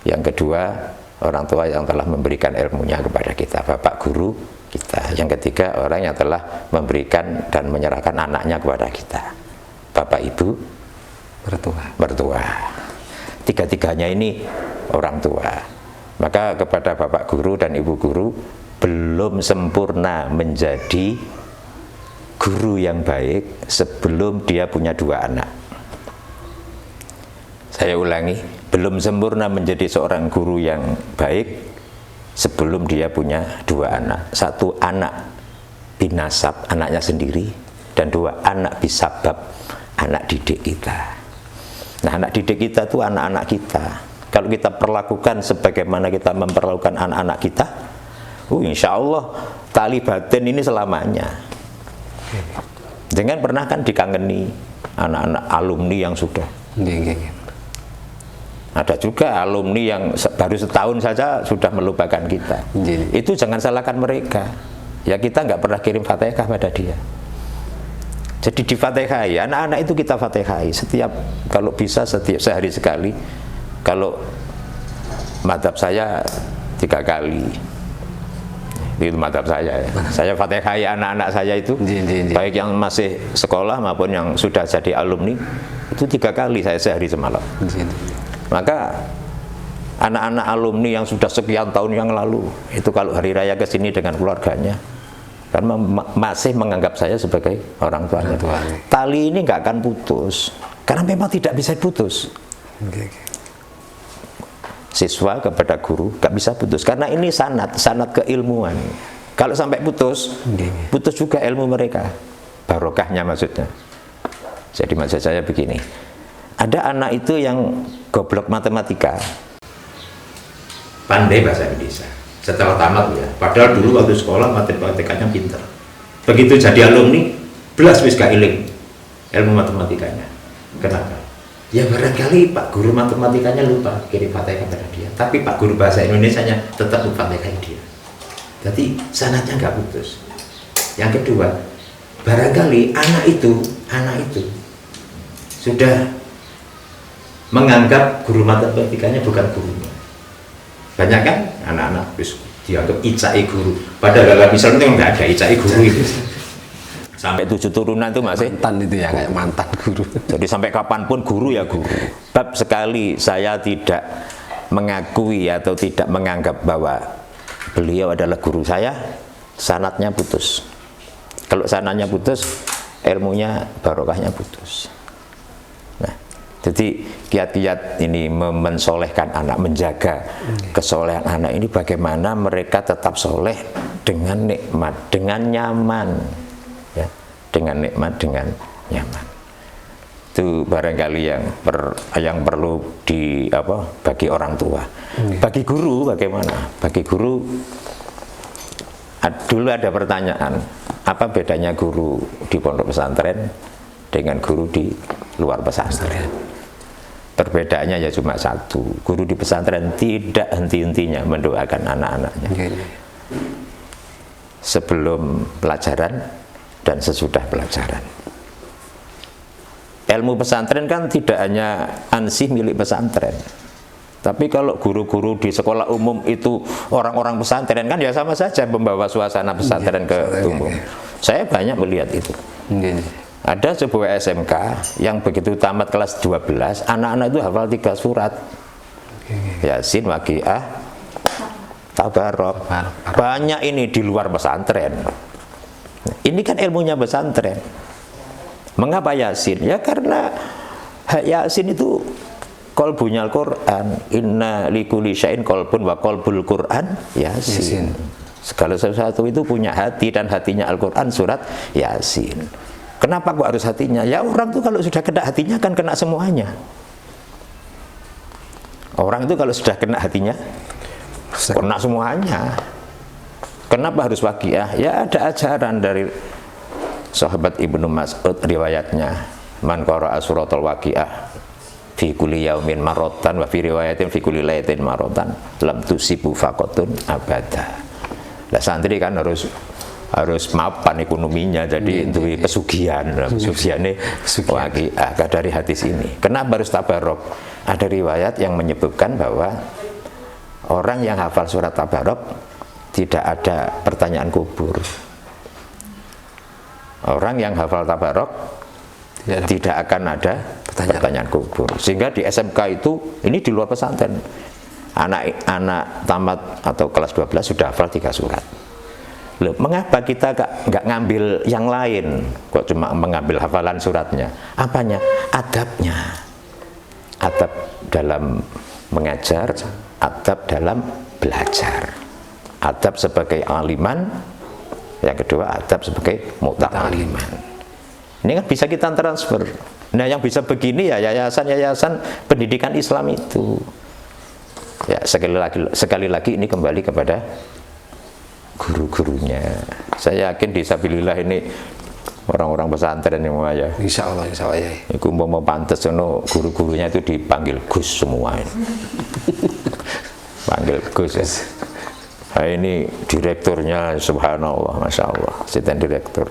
Yang kedua, orang tua yang telah memberikan ilmunya kepada kita, bapak guru kita. Yang ketiga, orang yang telah memberikan dan menyerahkan anaknya kepada kita, bapak ibu mertua. 3-tiganya ini orang tua. Maka kepada bapak guru dan ibu guru, belum sempurna menjadi guru yang baik sebelum dia punya 2 anak. Saya ulangi, belum sempurna menjadi seorang guru yang baik sebelum dia punya 2 anak. 1 anak binasab, anaknya sendiri, dan 2 anak bisabab, anak didik kita. Nah, anak didik kita itu anak-anak kita. Kalau kita perlakukan sebagaimana kita memperlakukan anak-anak kita, insya Allah tali batin ini selamanya. Jangan pernah kan dikangeni anak-anak alumni yang sudah. Ada juga alumni yang baru setahun saja sudah melupakan kita. Itu jangan salahkan mereka. Ya kita nggak pernah kirim Fatihah pada dia. Jadi di Fatihai, anak-anak itu kita Fatihai setiap, kalau bisa setiap sehari sekali. Kalau madhab saya 3 kali. Itu madhab saya ya. Saya Fatihai anak-anak saya itu, baik yang masih sekolah maupun yang sudah jadi alumni, itu 3 kali saya sehari semalam. Maka anak-anak alumni yang sudah sekian tahun yang lalu, itu kalau hari raya ke sini dengan keluarganya, karena masih menganggap saya sebagai orang tuanya. Tali ini nggak akan putus, karena memang tidak bisa putus. Siswa kepada guru gak bisa putus, karena ini sanad keilmuan. Kalau sampai putus, putus juga ilmu mereka, barokahnya maksudnya. Jadi maksud saya begini, ada anak itu yang goblok matematika, pandai bahasa Indonesia, setelah tamat ya. Padahal dulu waktu sekolah matematikanya pinter. Begitu jadi alumni, belas wis gak iling ilmu matematikanya. Kenapa? Ya barangkali Pak Guru matematikanya lupa kirim Fatihah kepada dia, tapi Pak Guru bahasa Indonesianya tetap lupa Fatihah dia. Jadi sanatnya nggak putus. Yang kedua, barangkali anak itu sudah menganggap guru matematikanya bukan gurunya. Banyak kan anak-anak dianggap icai guru, padahal dalam Islam itu nggak ada icai guru itu. Sampai 7 turunan itu masih Mantan itu ya, kayak mantan guru. jadi sampai kapanpun guru ya guru. Bab sekali saya tidak mengakui atau tidak menganggap bahwa beliau adalah guru saya, sanatnya putus. Kalau sanatnya putus, ilmunya barokahnya putus. Nah, jadi kiat-kiat ini mensolehkan anak, menjaga kesolehan anak ini, bagaimana mereka tetap soleh dengan nikmat, dengan nyaman. Ya, dengan nikmat, dengan nyaman. Itu barangkali yang perlu bagi orang tua. Bagi guru bagaimana? Bagi guru dulu ada pertanyaan, apa bedanya guru di pondok pesantren dengan guru di luar pesantren? Perbedaannya ya cuma satu, guru di pesantren tidak henti-hentinya mendoakan anak-anaknya sebelum pelajaran dan sesudah pelajaran. Ilmu pesantren kan tidak hanya ansih milik pesantren, tapi kalau guru-guru di sekolah umum itu orang-orang pesantren kan ya sama saja membawa suasana pesantren ke umum. Saya banyak melihat itu. Ada sebuah SMK yang begitu tamat kelas 12, anak-anak itu hafal 3 surat. Yasin, Waqiah, Tabarok. Banyak ini di luar pesantren. Ini kan ilmunya pesantren. Mengapa Yasin? Ya karena Yasin itu qalbunya Al-Quran. Inna likulli syai'in qalbun wa qalbul Quran Yasin. Segala sesuatu itu punya hati, dan hatinya Al-Quran surat Yasin. Kenapa kok harus hatinya? Ya orang itu kalau sudah kena hatinya kan kena semuanya. Orang itu kalau sudah kena hatinya kena semuanya. Kenapa harus Waqiah? Ya ada ajaran dari sahabat Ibnu Mas'ud, riwayatnya, man qara'a suratul Waqiah fi kulli yaumin marratan wa fi riwayatin fi kulli lailatin marratan lam tusibu faqatun abada. Lah santri kan harus mapan ekonominya, jadi duwe pesugihan. Pesugihannya Waqiah dari hadis ini. Kenapa harus tabarok? Ada riwayat yang menyebutkan bahwa orang yang hafal surat tabarok tidak ada pertanyaan kubur. Orang yang hafal tabarok tidak akan ada pertanyaan kubur. Sehingga di SMK itu, ini di luar pesantren, anak tamat atau kelas 12 sudah hafal 3 surat. Loh, mengapa kita nggak ngambil yang lain? Kok cuma mengambil hafalan suratnya? Apanya? Adabnya. Adab dalam mengajar, adab dalam belajar. Adab sebagai aliman, yang kedua adab sebagai muta'aliman. Ini kan bisa kita transfer. Nah yang bisa begini ya yayasan-yayasan pendidikan Islam itu. Ya sekali lagi ini kembali kepada guru-gurunya. Saya yakin di Sabilillah ini orang-orang pesantren yang ya. Insya Allah ya. Iku mau pantes guru-gurunya itu dipanggil Gus semua ini. Panggil Gus ya. Nah, ini direkturnya subhanallah, masya Allah, asisten direktur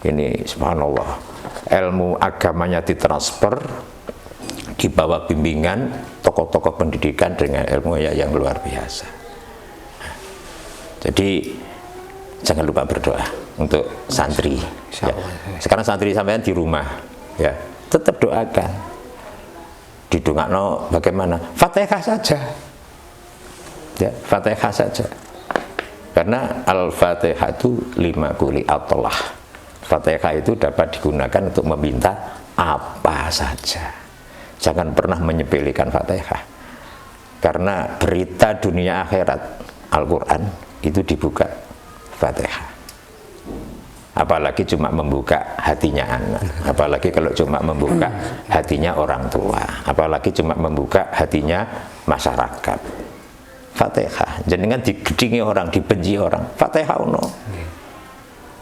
ini subhanallah, ilmu agamanya ditransfer di bawah bimbingan tokoh-tokoh pendidikan dengan ilmu yang luar biasa. Jadi jangan lupa berdoa untuk santri ya. Sekarang santri sampean di rumah ya, tetap doakan, didongakno bagaimana? Fatihah saja ya, Fatihah saja, karena Al-Fatihah itu lima kuli atollah. Fatihah itu dapat digunakan untuk meminta apa saja. Jangan pernah menyepelekan Fatihah, karena berita dunia akhirat Al-Quran itu dibuka Fatihah. Apalagi cuma membuka hatinya anak, apalagi kalau cuma membuka hatinya orang tua, apalagi cuma membuka hatinya masyarakat. Fatihah. Jenengan digedingi orang, dibenci orang, Fatihah ono.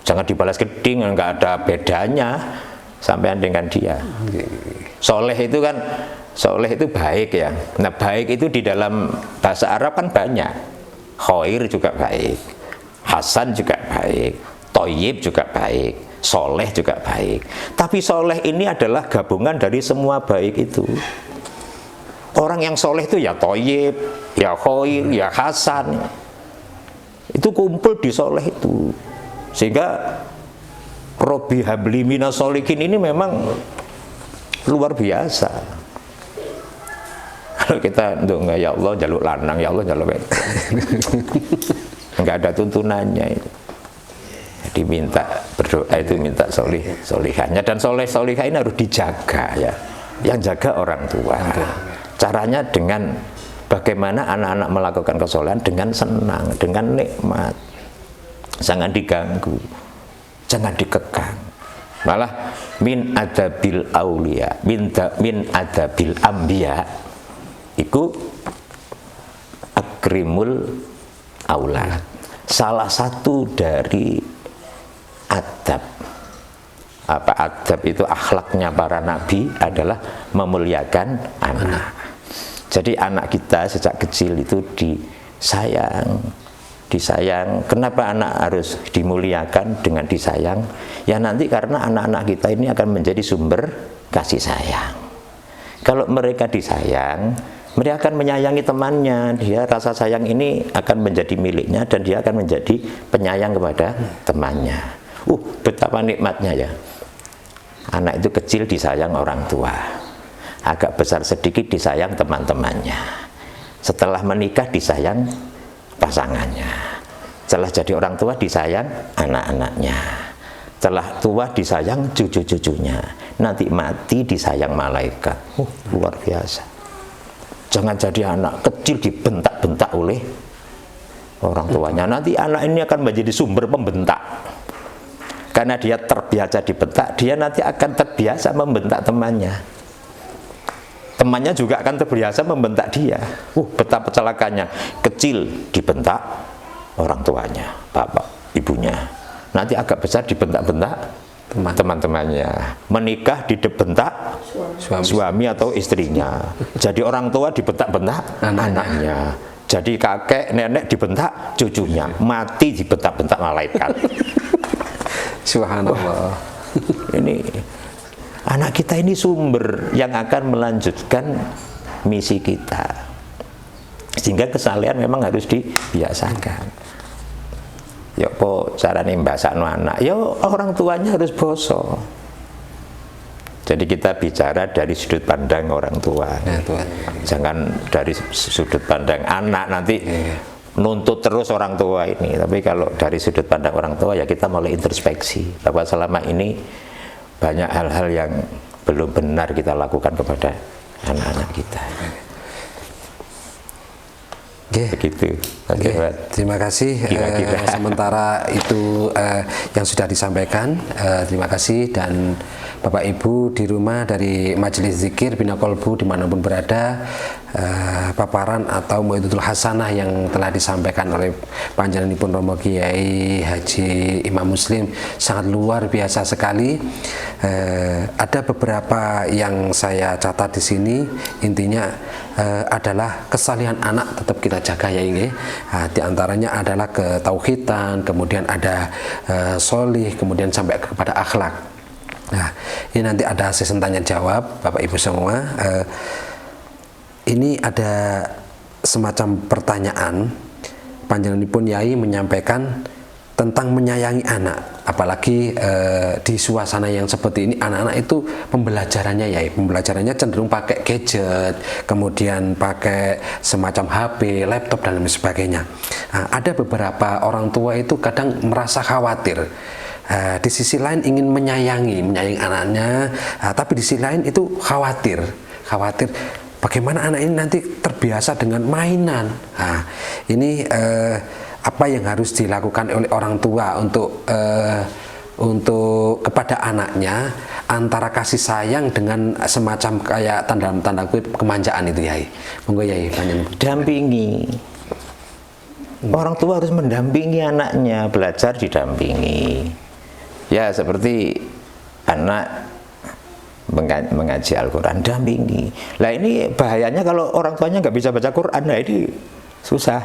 Jangan dibalas geding, enggak ada bedanya sampean dengan dia. Soleh itu kan, soleh itu baik ya. Nah, baik itu di dalam bahasa Arab kan banyak. Khair juga baik, hasan juga baik, thayyib juga baik, soleh juga baik. Tapi soleh ini adalah gabungan dari semua baik itu. Orang yang soleh itu ya thayyib, ya khair, ya hasan. Itu kumpul di soleh itu. Sehingga Robbi habli minas sholihin ini memang luar biasa. Kalau kita nggak ya Allah jaluk lanang, ya Allah jaluk wedok, nggak ada tuntunannya itu. Jadi minta berdoa itu minta solihannya, dan solihah ini harus dijaga ya. Yang jaga orang tua. Caranya dengan bagaimana anak-anak melakukan kesolehan dengan senang, dengan nikmat. Jangan diganggu, jangan dikekang. Malah min adabil aulia, min adabil ambiya, itu akrimul aulad. Salah satu dari adab, apa adab itu akhlaknya para nabi adalah memuliakan anak. Jadi anak kita sejak kecil itu disayang. Kenapa anak harus dimuliakan dengan disayang? Ya nanti karena anak-anak kita ini akan menjadi sumber kasih sayang. Kalau mereka disayang, mereka akan menyayangi temannya. Dia rasa sayang ini akan menjadi miliknya dan dia akan menjadi penyayang kepada temannya. Betapa nikmatnya ya. Anak itu kecil disayang orang tua. Agak besar sedikit disayang teman-temannya. Setelah menikah disayang pasangannya. Setelah jadi orang tua disayang anak-anaknya. Setelah tua disayang cucu-cucunya. Nanti mati disayang malaikat. Luar biasa. Jangan jadi anak kecil dibentak-bentak oleh orang tuanya. Nanti anak ini akan menjadi sumber pembentak. Karena dia terbiasa dibentak, dia nanti akan terbiasa membentak temannya. Temannya juga akan terbiasa membentak dia. Betapa celakanya. Kecil dibentak orang tuanya, bapak, ibunya. Nanti agak besar dibentak-bentak teman-temannya. Menikah dibentak suami atau istrinya. Jadi orang tua dibentak-bentak anaknya. Jadi kakek, nenek dibentak cucunya. Mati dibentak-bentak malaikat. Subhanallah. Ini anak kita ini sumber yang akan melanjutkan misi kita. Sehingga kesalehan memang harus dibiasakan. Ya po carane mbasakno anak, ya orang tuanya harus boso. Jadi kita bicara dari sudut pandang orang tua. Ya, jangan dari sudut pandang anak nanti nuntut terus orang tua ini. Tapi kalau dari sudut pandang orang tua ya kita mulai introspeksi bahwa selama ini banyak hal-hal yang belum benar kita lakukan kepada anak-anak kita. Begitu. Terima kasih. Sementara itu yang sudah disampaikan. Terima kasih, dan Bapak Ibu di rumah dari Majelis Zikir Bina Kolbu dimanapun berada, paparan atau Mau'izatul Hasanah yang telah disampaikan oleh Panjenenganipun Romo Kiai Haji Imam Muslim sangat luar biasa sekali. Ada beberapa yang saya catat di sini. Intinya adalah kesalehan anak tetap kita jaga ya ini. Di antaranya adalah ketauhidan, kemudian ada solih, kemudian sampai kepada akhlak. Nah, ini nanti ada sesi tanya jawab, Bapak Ibu semua. Ini ada semacam pertanyaan. Panjenenganipun Yai menyampaikan tentang menyayangi anak, apalagi di suasana yang seperti ini, anak-anak itu pembelajarannya ya, pembelajarannya cenderung pakai gadget, kemudian pakai semacam HP, laptop dan lain sebagainya. Nah, ada beberapa orang tua itu kadang merasa khawatir. Di sisi lain ingin menyayangi anaknya, tapi di sisi lain itu khawatir bagaimana anak ini nanti terbiasa dengan mainan. Nah, ini apa yang harus dilakukan oleh orang tua untuk kepada anaknya, antara kasih sayang dengan semacam kayak tanda kutip kemanjaan itu, Yai. Monggo Yai, panjenengan dampingi. Orang tua harus mendampingi anaknya, belajar didampingi. Ya seperti anak mengaji Al-Quran, dampingi. Lah ini bahayanya kalau orang tuanya nggak bisa baca Quran, nah ini susah.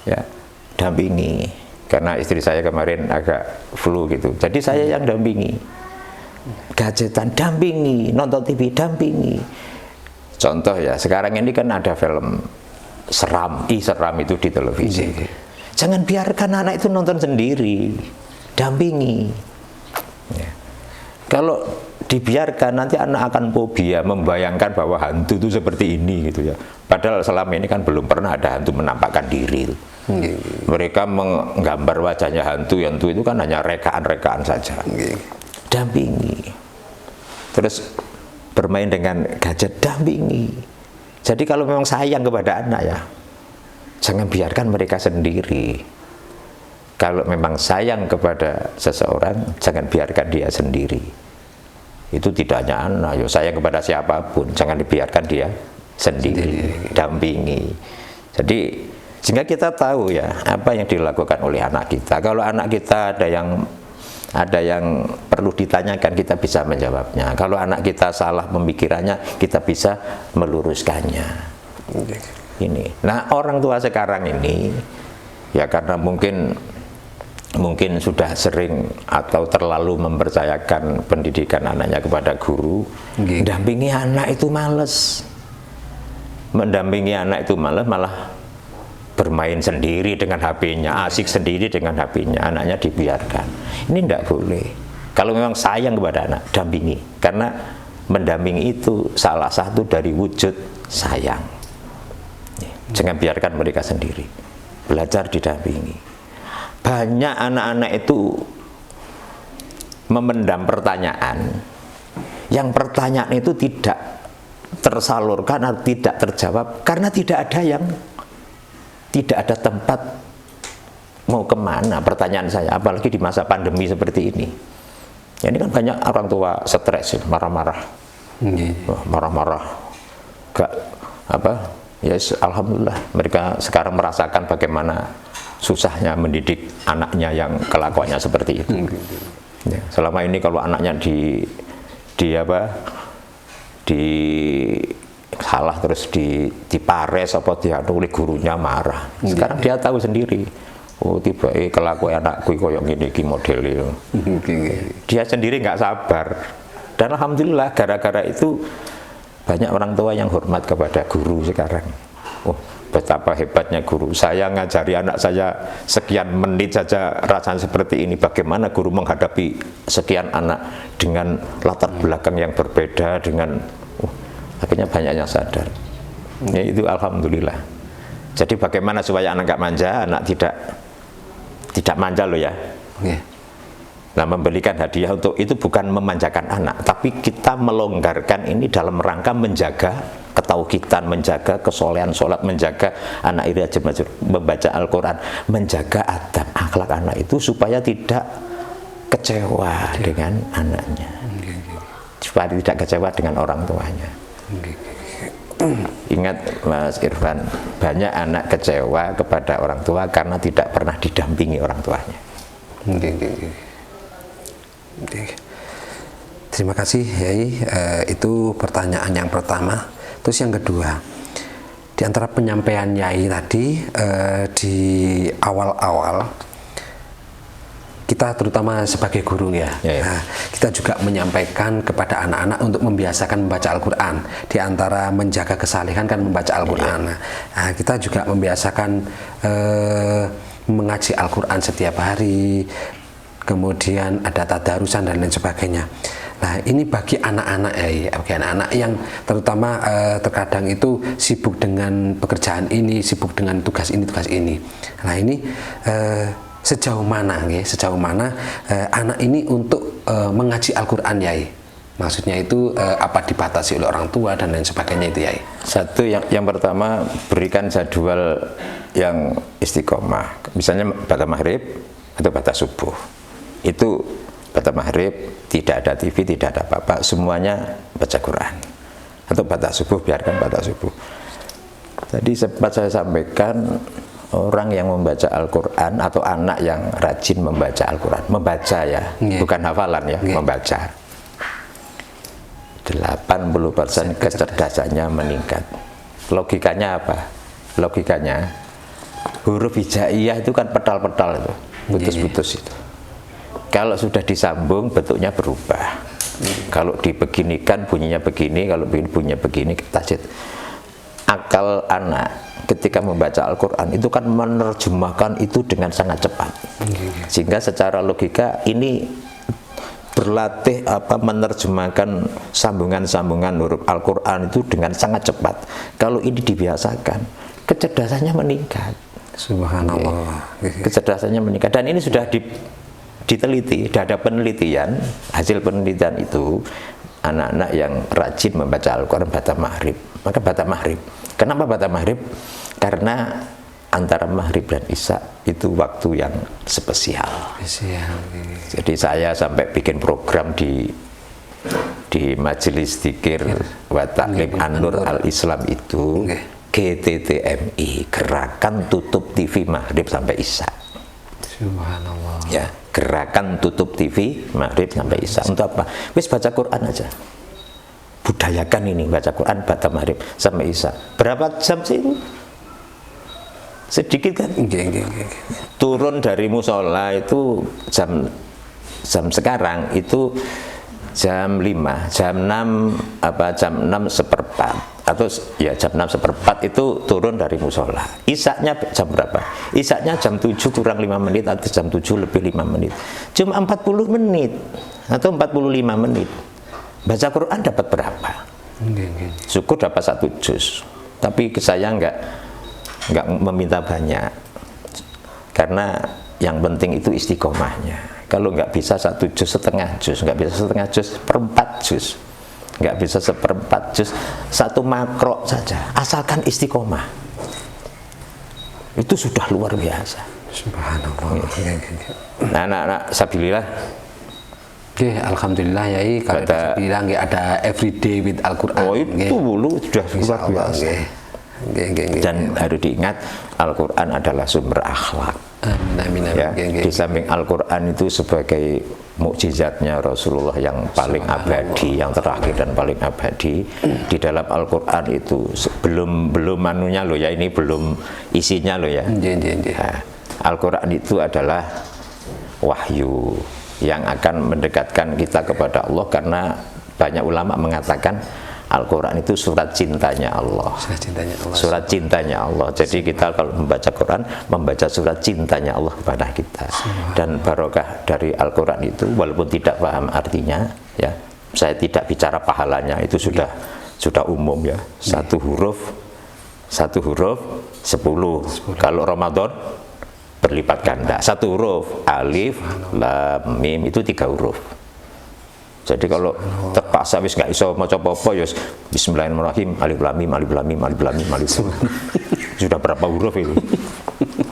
Ya, dampingi. Karena istri saya kemarin agak flu gitu, jadi saya yang dampingi. Gadgetan dampingi, nonton TV dampingi. Contoh ya, sekarang ini kan ada film seram itu di televisi. Jangan biarkan anak itu nonton sendiri, dampingi. Ya. Kalau dibiarkan nanti anak akan fobia, membayangkan bahwa hantu itu seperti ini gitu ya. Padahal selama ini kan belum pernah ada hantu menampakkan diri. Mereka menggambar wajahnya hantu itu kan hanya rekaan-rekaan saja. Dampingi. Terus bermain dengan gadget, dampingi. Jadi kalau memang sayang kepada anak ya, jangan biarkan mereka sendiri. Kalau memang sayang kepada seseorang, jangan biarkan dia sendiri. Itu tidak hanya anak, ya sayang kepada siapapun, jangan dibiarkan dia sendiri. Dampingi. Jadi sehingga kita tahu ya apa yang dilakukan oleh anak kita. Kalau anak kita ada yang perlu ditanyakan, kita bisa menjawabnya. Kalau anak kita salah pemikirannya, kita bisa meluruskannya. Ini. Nah, orang tua sekarang ini ya karena mungkin sudah sering atau terlalu mempercayakan pendidikan anaknya kepada guru, mendampingi anak itu males. Mendampingi anak itu malah bermain sendiri dengan HP-nya, asik sendiri dengan HP-nya, anaknya dibiarkan. Ini tidak boleh. Kalau memang sayang kepada anak, dampingi. Karena mendampingi itu salah satu dari wujud sayang. Jangan biarkan mereka sendiri. Belajar didampingi. Banyak anak-anak itu memendam pertanyaan. Yang pertanyaan itu tidak tersalurkan atau tidak terjawab karena tidak ada tempat mau kemana. Pertanyaan saya, apalagi di masa pandemi seperti ini ya, ini kan banyak orang tua stres, marah-marah, gak apa ya, alhamdulillah mereka sekarang merasakan bagaimana susahnya mendidik anaknya yang kelakuannya seperti itu. Ya, selama ini kalau anaknya salah terus dipares apa oleh gurunya marah. Sekarang dia tahu sendiri. Oh tiba kelakuan anakku koyong gini modelnya. Dia sendiri nggak sabar. Dan alhamdulillah gara-gara itu banyak orang tua yang hormat kepada guru sekarang. Oh betapa hebatnya guru. Saya ngajari anak saya sekian menit saja rasanya seperti ini. Bagaimana guru menghadapi sekian anak dengan latar belakang yang berbeda, dengan akhirnya banyak yang sadar. Ya, itu alhamdulillah. Jadi bagaimana supaya anak nggak manja, anak tidak manja loh ya. Nah, memberikan hadiah untuk itu bukan memanjakan anak, tapi kita melonggarkan ini dalam rangka menjaga ketauhidan, menjaga kesolehan sholat, menjaga anak ini membaca Al-Quran, menjaga adab akhlak anak itu supaya tidak kecewa dengan anaknya, supaya tidak kecewa dengan orang tuanya. Ingat Mas Irfan, banyak anak kecewa kepada orang tua karena tidak pernah didampingi orang tuanya. Terima kasih Yai, itu pertanyaan yang pertama. Terus yang kedua, di antara penyampaian Yai tadi di awal-awal, kita terutama sebagai guru ya, nah, kita juga menyampaikan kepada anak-anak untuk membiasakan membaca Al-Quran. Di antara menjaga kesalehan kan membaca Al-Quran. Nah, kita juga membiasakan mengaji Al-Quran setiap hari, kemudian ada tadarusan dan lain sebagainya. Nah ini bagi anak-anak ya, bagi anak-anak yang terutama terkadang itu sibuk dengan pekerjaan ini, sibuk dengan tugas ini. Nah ini sejauh mana anak ini untuk mengaji Al-Quran Yai? Maksudnya itu apa dibatasi oleh orang tua dan lain sebagainya itu Yai? Satu yang pertama, berikan jadwal yang istiqomah. Misalnya pada maghrib atau pada subuh. Itu pada maghrib tidak ada TV, tidak ada apa-apa, semuanya baca Quran. Atau pada subuh biarkan pada subuh. Tadi sempat saya sampaikan orang yang membaca Al-Quran atau anak yang rajin membaca Al-Quran, membaca ya, bukan hafalan ya, membaca, 80% kecerdasannya meningkat. Logikanya apa? Logikanya huruf hijaiyah itu kan petal-petal itu, putus-putus itu. Kalau sudah disambung bentuknya berubah. Kalau dibeginikan bunyinya begini, kalau bunyinya begini, tajwid. Akal anak ketika membaca Al-Quran itu kan menerjemahkan itu dengan sangat cepat, sehingga secara logika ini berlatih menerjemahkan sambungan-sambungan huruf Al-Quran itu dengan sangat cepat. Kalau ini dibiasakan, kecerdasannya meningkat. Subhanallah. Kecerdasannya meningkat, dan ini sudah diteliti, sudah ada penelitian. Hasil penelitian itu anak-anak yang rajin membaca Al-Quran baca maghrib. Maka baca maghrib. Kenapa baca maghrib? Karena antara maghrib dan isya itu waktu yang spesial. Jadi saya sampai bikin program di Majelis Dzikir wa Ta'lim An-Nur Al-Islam itu, GTTMI, Gerakan Tutup TV Maghrib sampai Isya. Subhanallah. Ya, gerakan tutup TV Maghrib sampai Isya. Untuk apa? Wis baca Quran aja. Budayakan ini baca Quran baca Maghrib sampai Isya. Berapa jam sih itu? Sedikit kan? Turun dari musola itu jam sekarang itu jam 5, jam 6 jam 6:15 atau ya jam 6:15 itu turun dari musola. Isaknya jam berapa? Isaknya jam 7 kurang 5 menit atau jam 7 lebih 5 menit. Cuma 40 menit atau 45 menit. Baca Quran dapat berapa? Syukur dapat 1 juz. Tapi saya nggak meminta banyak, karena yang penting itu istiqomahnya. Kalau nggak bisa 1 juz, setengah juz, nggak bisa setengah juz, 1/4 juz, nggak bisa 1/4 juz, 1 makro saja, asalkan istiqomah, itu sudah luar biasa. Subhanallah. Nah, anak-anak sabilillah, alhamdulillah Yai, kalau bilang ada everyday with Al-Quran. Oh itu dulu sudah luar biasa. Dan harus diingat, Al-Quran adalah sumber akhlak. Amin. Ya, di samping Al-Quran itu sebagai mukjizatnya Rasulullah yang paling abadi, yang terakhir dan paling abadi. Di dalam Al-Quran itu belum manunya loh ya, ini belum isinya loh ya. Nah, Al-Quran itu adalah wahyu yang akan mendekatkan kita kepada Allah, karena banyak ulama mengatakan Al-Quran itu surat cintanya Allah. Surat cintanya Allah. Jadi kita kalau membaca Quran, membaca surat cintanya Allah kepada kita. Dan barokah dari Al-Quran itu, walaupun tidak paham artinya, ya, saya tidak bicara pahalanya, itu sudah umum ya. Satu huruf 10. Kalau Ramadan berlipat ganda. Satu huruf, alif, lam, mim, itu 3 huruf. Jadi kalau terpaksa wis nggak iso maca apa-apa ya bismillahirrahmanirrahim, alif lam mim, alif lam mim, alif lam mim, alif lam mim. Sudah berapa huruf itu?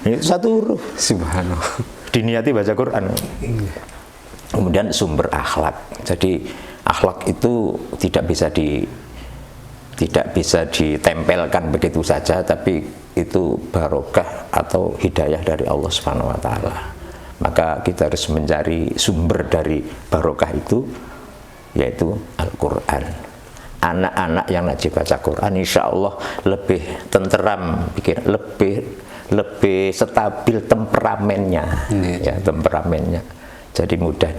Itu 1 huruf. Subhanallah. Diniati baca Quran. Kemudian sumber akhlak. Jadi akhlak itu tidak bisa ditempelkan begitu saja, tapi itu barokah atau hidayah dari Allah Subhanahu wa taala. Maka kita harus mencari sumber dari barokah itu, yaitu Al-Quran. Anak-anak yang najib baca Quran insya Allah lebih tenteram, lebih stabil temperamennya, ya, temperamennya. Jadi mudah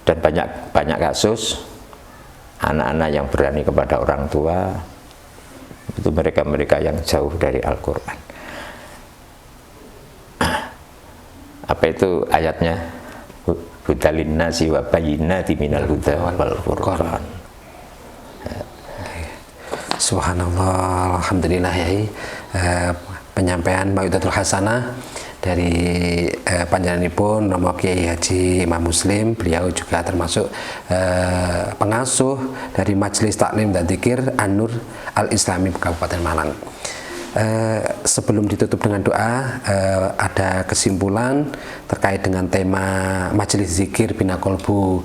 dan banyak kasus anak-anak yang berani kepada orang tua itu mereka yang jauh dari Al-Quran. Apa itu ayatnya? Hudalin nasi wa bayyinati minal huda wal furqan. Subhanallah, alhamdulillah Yai. Penyampaian Mau'izatul Hasanah dari panjenenganipun Romo Kiai Haji Imam Muslim. Beliau juga termasuk pengasuh dari Majelis Taklim dan Dzikir An-Nur Al-Islami Kabupaten Malang. Sebelum ditutup dengan doa, ada kesimpulan terkait dengan tema Majelis Zikir Bina Kolbu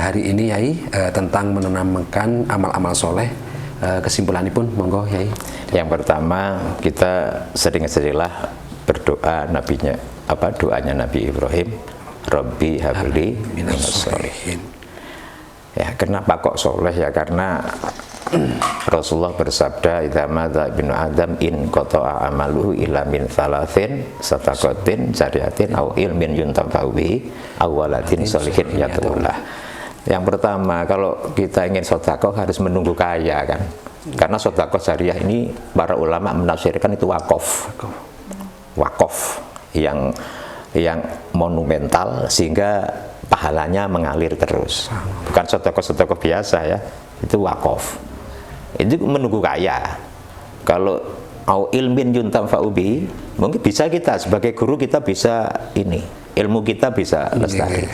hari ini Yai, tentang menanamkan amal-amal soleh kesimpulanipun monggo Yai. Yang pertama, kita sering-seringlah berdoa doanya Nabi Ibrahim, Rabbi habli minas sholihin. Ya, kenapa kok soleh ya? Karena Rasulullah bersabda, idza mata ibnu Adam in qata'a amaluhu illa min thalathin sadaqatin jariyatin aw ilmin yuntafa'u bihi aw waladin sholihin yad'ulah. Yang pertama, kalau kita ingin sedekah harus menunggu kaya kan. Karena sedekah jariah ini para ulama menafsirkan itu wakaf. Wakaf yang monumental sehingga pahalanya mengalir terus. Bukan sedekah biasa ya, itu wakaf. Itu menunggu kaya. Kalau au ilmin yuntafa'u bihi, mungkin bisa kita sebagai guru kita bisa ilmu kita bisa lestari.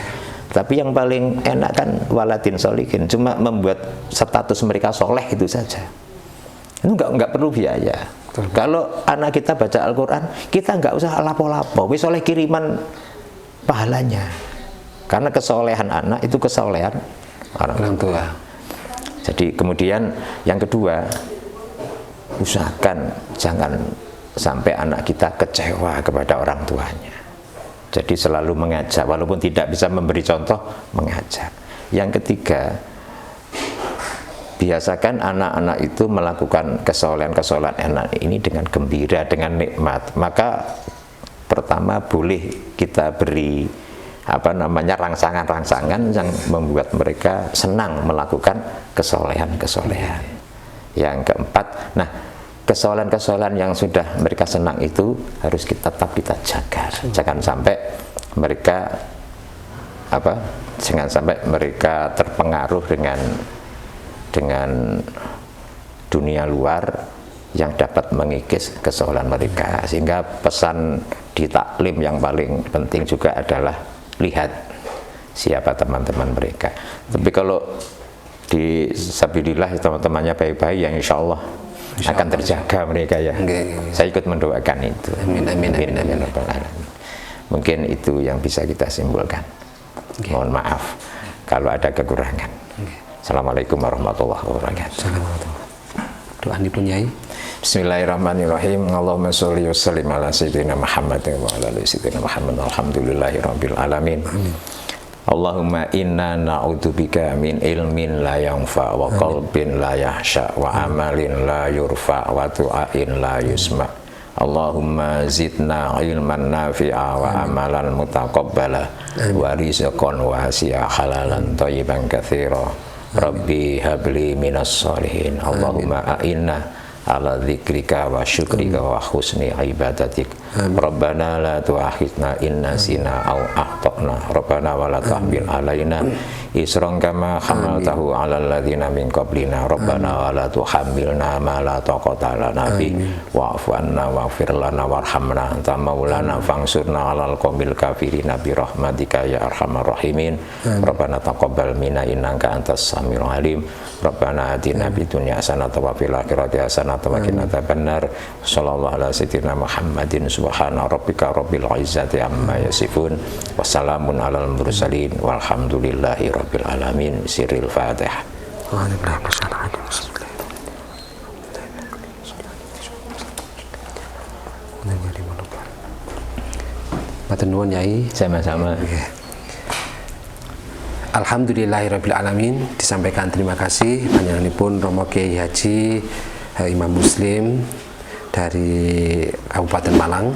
Tapi yang paling enak kan waladin sholihin, cuma membuat status mereka soleh itu saja. Itu nggak perlu biaya. Kalau anak kita baca Al-Quran, kita nggak usah lapo-lapo, wis oleh kiriman pahalanya. Karena kesolehan anak itu kesolehan orang tua. Jadi kemudian yang kedua, usahakan jangan sampai anak kita kecewa kepada orang tuanya. Jadi selalu mengajak, walaupun tidak bisa memberi contoh, mengajak. Yang ketiga, biasakan anak-anak itu melakukan kesolehan-kesolehan anak ini dengan gembira, dengan nikmat. Maka pertama boleh kita beri rangsangan-rangsangan yang membuat mereka senang melakukan kesolehan-kesolehan. Yang keempat, kesolehan-kesolehan yang sudah mereka senang itu harus tetap kita jaga. Jangan sampai mereka terpengaruh dengan dunia luar yang dapat mengikis kesolehan mereka. Sehingga pesan di taklim yang paling penting juga adalah lihat siapa teman-teman mereka. Tapi kalau di sabilillah teman-temannya baik-baik, yang insya Allah akan terjaga mereka ya. Saya ikut mendoakan itu. Amin. Mungkin itu yang bisa kita simpulkan. Mohon maaf kalau ada kekurangan. Assalamualaikum warahmatullahi wabarakatuh. Doanipun Yai. Bismillahirrahmanirrahim. Allahumma sholli wa sallim ala sayyidina Muhammad wa ala ali sayyidina Muhammad. Alhamdulillahirabbil alamin. Allahumma inna na'udzubika min ilmin la yanfa wa qalbin la yahsha wa amalin la yurfa wa du'ain la yusma. Allahumma zidna ilman nafi'a wa amalan mutaqabbala wa rizqan wasi'a halalan thayyiban katsira. Rabbi habli minas sholihin. Allahumma a'inna ala dzikrika wa syukrika wa husni ibadatik. Rabbana la tu'akhidna in nasina aw akhtana. Rabbana wa la tahmil alaina isran kama hamaltahu ala alladzina min qablina. Rabbana wa la tuhammilna ma la taqata lana bi wa'fu anna waghfir lana warhamna anta maulana fansurna 'alal qaumil kafirin bi rahmatika ya arhamar rahimin. Rabbana taqabbal minna innaka antas samiul alim. Rabbana atina fid dunya hasanatan wa fil akhirati hasanatan wa qina adzabannar. Sallallahu ala sayyidina Muhammadin subhana rabbika rabbil izzati amma yasifun. Wassalamun alal mursalin walhamdulillahi rabbil alamin. Sirril Fatihah. Matur nuwun Yai. Sama-sama. Alhamdulillahirabbil alamin. Disampaikan terima kasih panjenenganipun Romo Kiai Haji Imam Muslim dari Kabupaten Malang.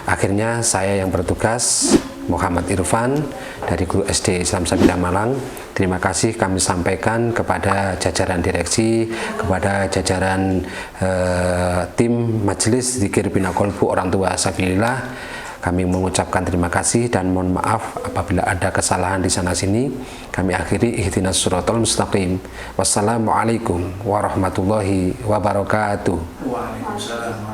Akhirnya saya yang bertugas, Muhammad Irfan dari Guru SD Islam Sabilah Malang. Terima kasih kami sampaikan kepada jajaran direksi, kepada jajaran tim Majelis Zikir Bina Kolbu Orang Tua Sabilillah. Kami mengucapkan terima kasih dan mohon maaf apabila ada kesalahan di sana sini. Kami akhiri ihdinas siratal mustaqim. Wassalamualaikum warahmatullahi wabarakatuh. Waalaikumsalam.